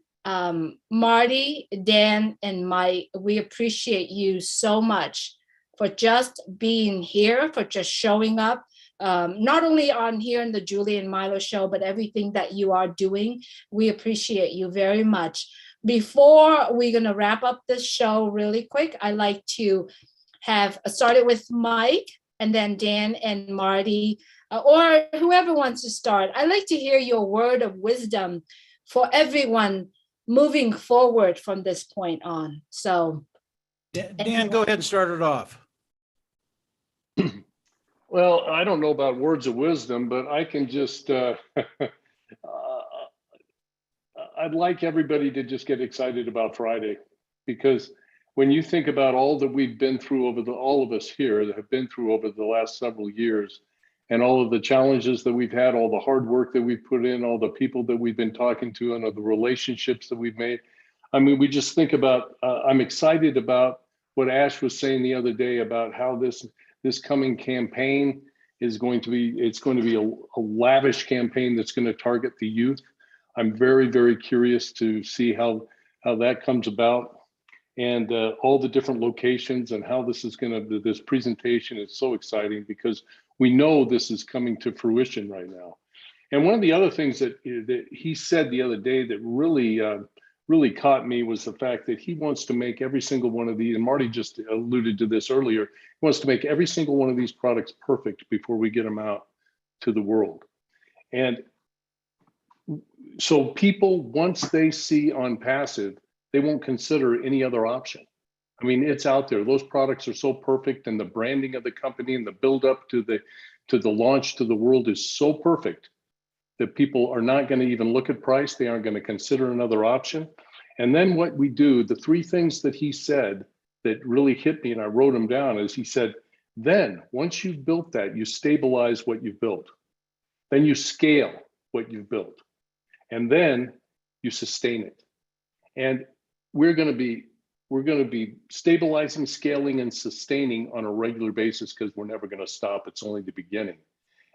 Marty, Dan, and Mike, we appreciate you so much for just being here, for just showing up, not only on here in the Julie and Milo show, but everything that you are doing. We appreciate you very much. Before we're going to wrap up this show really quick, I like to have started with Mike and then Dan and Marty, or whoever wants to start. I'd like to hear your word of wisdom for everyone moving forward from this point on. So Dan, go ahead and start it off. Well, I don't know about words of wisdom, but I can just, I'd like everybody to just get excited about Friday, because when you think about all that we've been through all of us here that have been through over the last several years, and all of the challenges that we've had, all the hard work that we've put in, all the people that we've been talking to, and all the relationships that we've made. I mean, we just think about, I'm excited about what Ash was saying the other day about how this coming campaign is going to be, it's going to be a lavish campaign that's going to target the youth. I'm very, very curious to see how that comes about, and all the different locations and how this is going to, this presentation is so exciting because we know this is coming to fruition right now. And one of the other things that he said the other day that really caught me was the fact that he wants to make every single one of these, and Marty just alluded to this earlier, he wants to make every single one of these products perfect before we get them out to the world. And so people, once they see ONPASSIVE, they won't consider any other option. I mean, it's out there. Those products are so perfect, and the branding of the company and the build up to the launch to the world is so perfect that people are not going to even look at price. They aren't going to consider another option. And then what we do, the three things that he said that really hit me, and I wrote them down, is he said, then once you've built that, you stabilize what you've built. Then you scale what you've built. And then you sustain it. And we're going to be stabilizing, scaling, and sustaining on a regular basis, because we're never going to stop. It's only the beginning.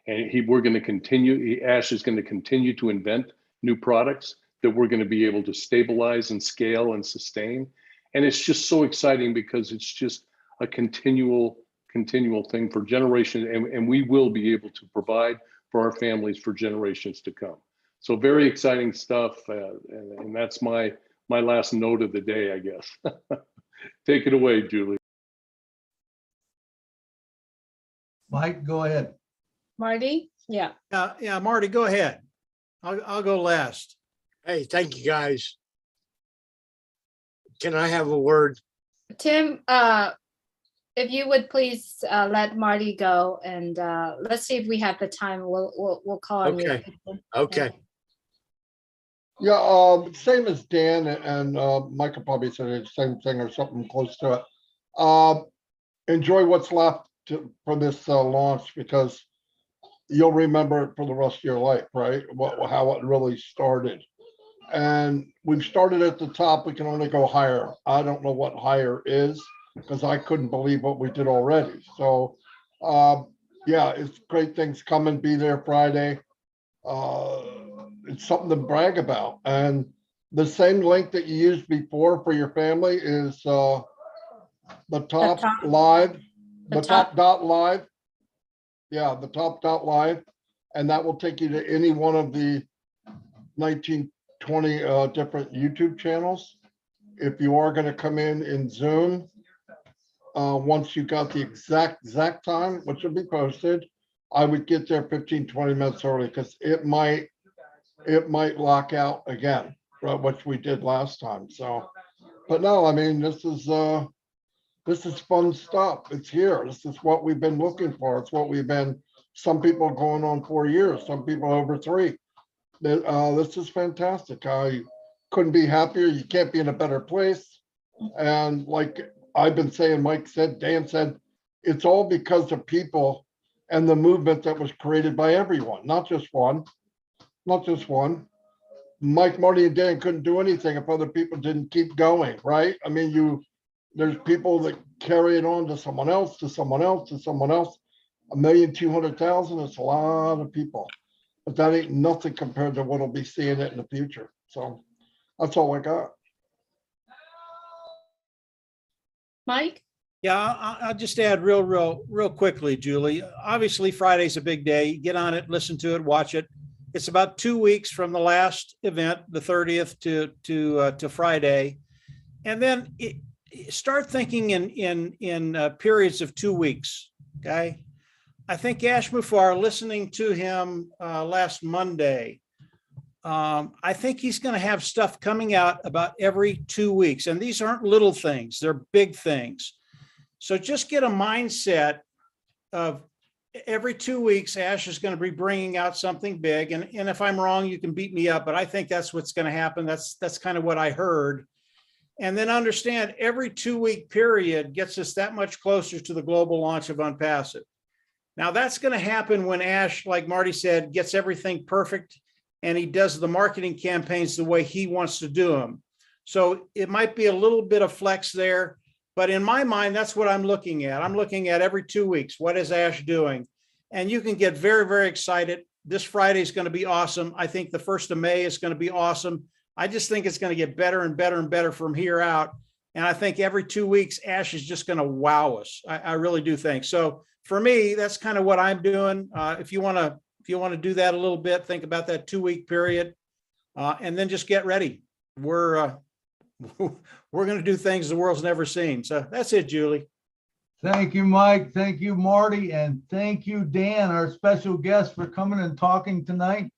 And we're going to continue, Ash is going to continue to invent new products that we're going to be able to stabilize and scale and sustain. And it's just so exciting, because it's just a continual thing for generations. And we will be able to provide for our families for generations to come. So very exciting stuff. And that's my last note of the day, I guess. Take it away, Julie. Mike, go ahead. Marty? Yeah. Yeah, Marty, go ahead. I'll go last. Hey, thank you, guys. Can I have a word? Tim, if you would please let Marty go, and let's see if we have the time. We'll call on you. Okay. Yeah, same as Dan and Michael probably said the same thing or something close to it. Enjoy what's left for this launch, because you'll remember it for the rest of your life, right? How it really started. And we've started at the top. We can only go higher. I don't know what higher is, because I couldn't believe what we did already. So yeah, it's great things coming. Be there Friday. It's something to brag about. And the same link that you used before for your family is the top live, the top dot live. Yeah, the top dot live. And that will take you to any one of the 19, 20 different YouTube channels. If you are going to come in Zoom, once you got the exact time, which will be posted, I would get there 15, 20 minutes early, because it might lock out again, right, which we did last time. So, but no, I mean, this is fun stuff. It's here. This is what we've been looking for. It's what we've been, some people going on 4 years, some people over 3. This is fantastic. I couldn't be happier. You can't be in a better place. And like I've been saying, Mike said, Dan said, it's all because of people and the movement that was created by everyone, not just one. Mike, Marty, and Dan couldn't do anything if other people didn't keep going, right? I mean, there's people that carry it on to someone else, to someone else, to someone else. 1,200,000, it's a lot of people. But that ain't nothing compared to what we'll be seeing it in the future. So that's all I got. Mike? Yeah, I'll just add real quickly, Julie. Obviously, Friday's a big day. Get on it, listen to it, watch it. It's about 2 weeks from the last event, the 30th to Friday, and then start thinking in periods of 2 weeks. Okay, I think Ash Muffar, listening to him last Monday, I think he's going to have stuff coming out about every 2 weeks, and these aren't little things; they're big things. So just get a mindset of every 2 weeks, Ash is going to be bringing out something big. And if I'm wrong, you can beat me up, but I think that's what's going to happen. That's kind of what I heard. And then understand every 2 week period gets us that much closer to the global launch of ONPASSIVE. Now that's going to happen when Ash, like Marty said, gets everything perfect and he does the marketing campaigns the way he wants to do them. So it might be a little bit of flex there. But in my mind, that's what I'm looking at. I'm looking at every 2 weeks. What is Ash doing? And you can get very, very excited. This Friday is going to be awesome. I think the 1st of May is going to be awesome. I just think it's going to get better and better and better from here out. And I think every 2 weeks, Ash is just going to wow us. I really do think. So for me, that's kind of what I'm doing. If you want to do that a little bit, think about that 2 week period, and then just get ready. We're going to do things the world's never seen. So that's it, Julie. Thank you, Mike. Thank you, Marty. And thank you, Dan, our special guest, for coming and talking tonight.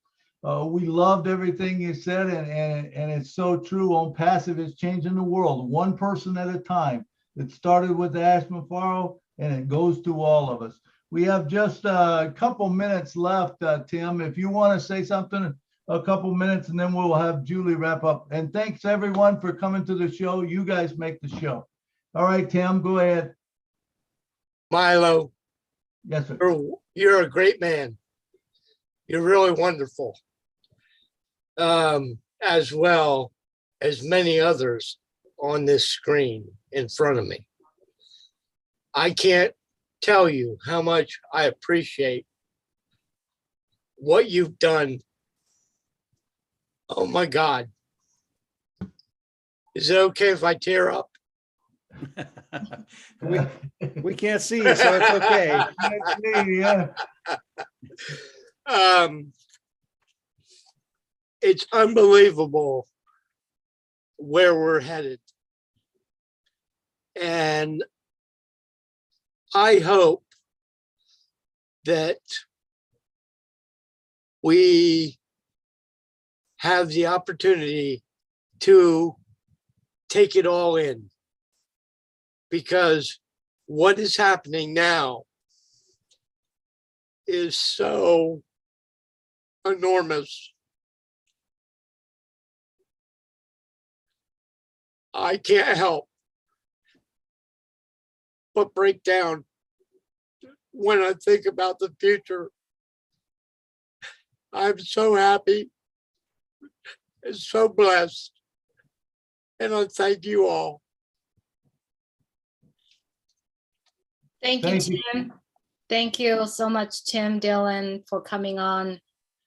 We loved everything you said, and it's so true. ONPASSIVE is changing the world, one person at a time. It started with Ash Mafaro, and it goes to all of us. We have just a couple minutes left, Tim. If you want to say something, a couple minutes, and then we'll have Julie wrap up. And thanks, everyone, for coming to the show. You guys make the show. All right, Tim, go ahead. Milo, Yes, sir. you're a great man. You're really wonderful. As well as many others on this screen in front of me. I can't tell you how much I appreciate what you've done. Oh my God. Is it okay if I tear up? We can't see you, so it's okay. Yeah. It's unbelievable where we're headed. And I hope that we have the opportunity to take it all in, because what is happening now is so enormous. I can't help but break down when I think about the future. I'm so happy and so blessed. And I thank you all. Thank you, Tim. Thank you so much, Tim Dillon, for coming on.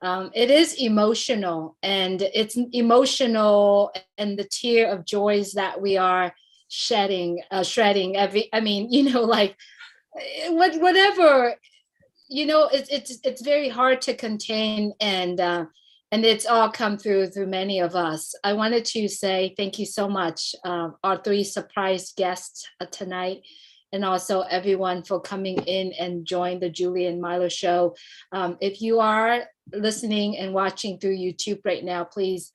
It is emotional, and it's emotional, and the tear of joys that we are shredding every, I mean, you know, like whatever, you know, it's very hard to contain, and it's all come through many of us. I wanted to say thank you so much, our three surprise guests tonight, and also everyone for coming in and join the Julie and Milo show. If you are listening and watching through YouTube right now, please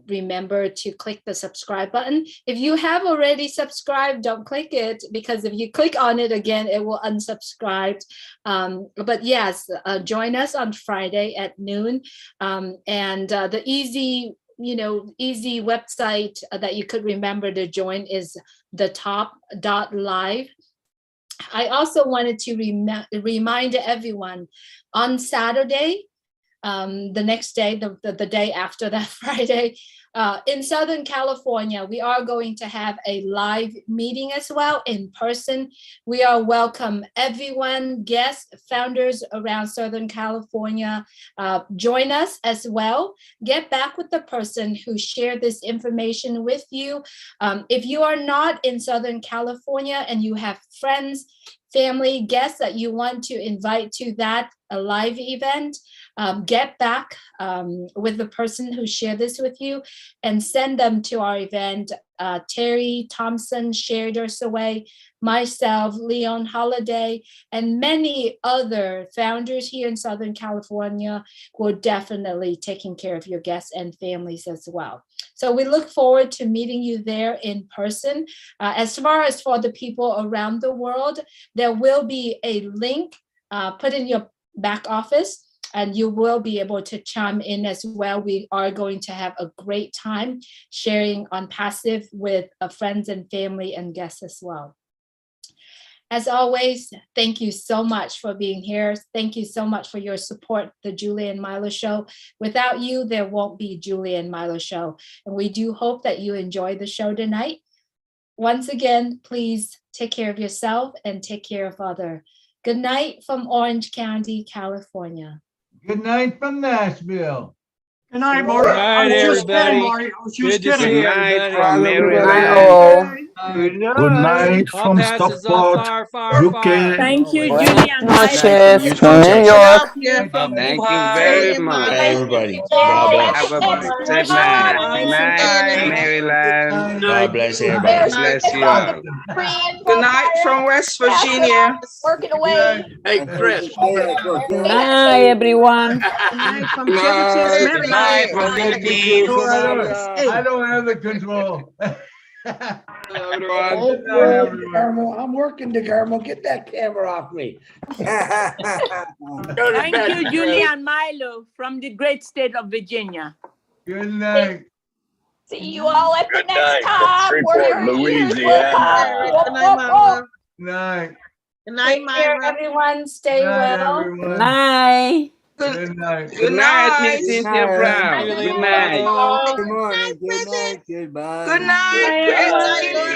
remember to click the subscribe button. If you have already subscribed, don't click it, because if you click on it again, it will unsubscribe. But yes, join us on Friday at noon. And the easy website that you could remember to join is thetop.live. I also wanted to remind everyone on Saturday, the next day, the day after that Friday, in Southern California, we are going to have a live meeting as well in person. We are welcome everyone, guests, founders around Southern California. Join us as well. Get back with the person who shared this information with you. If you are not in Southern California and you have friends, family, guests that you want to invite to that live event, get back with the person who shared this with you and send them to our event. Terry Thompson shared us away, myself, Leon Holiday, and many other founders here in Southern California who are definitely taking care of your guests and families as well. So we look forward to meeting you there in person. As far as for the people around the world, there will be a link put in your back office, and you will be able to chime in as well. We are going to have a great time sharing ONPASSIVE with friends and family and guests as well. As always, thank you so much for being here. Thank you so much for your support, the Julie and Milo show. Without you, there won't be Julie and Milo show. And we do hope that you enjoy the show tonight. Once again, please take care of yourself and take care of others. Good night from Orange County, California. Good night from Nashville. Good night, Marty. Good night, I was just kidding, everybody. Marty. I was Good just to kidding. see Good night everybody. from Good everybody. night, all. Good night from ONPASSIVE's off Stockport, far, far, UK. far. Thank you, Always. Julie and Milo. Noches from New York. Thank you very much. Everybody. God bless. Have a blessed night. Good night, Maryland. God bless God everybody. bless you all. Good night from West Virginia. Working away. Hey, Chris. Good night, everyone. Good night from Cheviches, Maryland. I don't have the control. I'm working, DeGarmo. Get that camera off me. Thank you, Julie and Milo from the great state of Virginia. Good night. See you all at the Good next night. time. Where Freeport, your ears will Louisiana. pop. Good night, Mama. Night. Good night, everyone. Stay well. Everyone. Night. Good night. Good night, Miss Cynthia Brown. Good night. Good morning. Good night. Goodbye. Good night.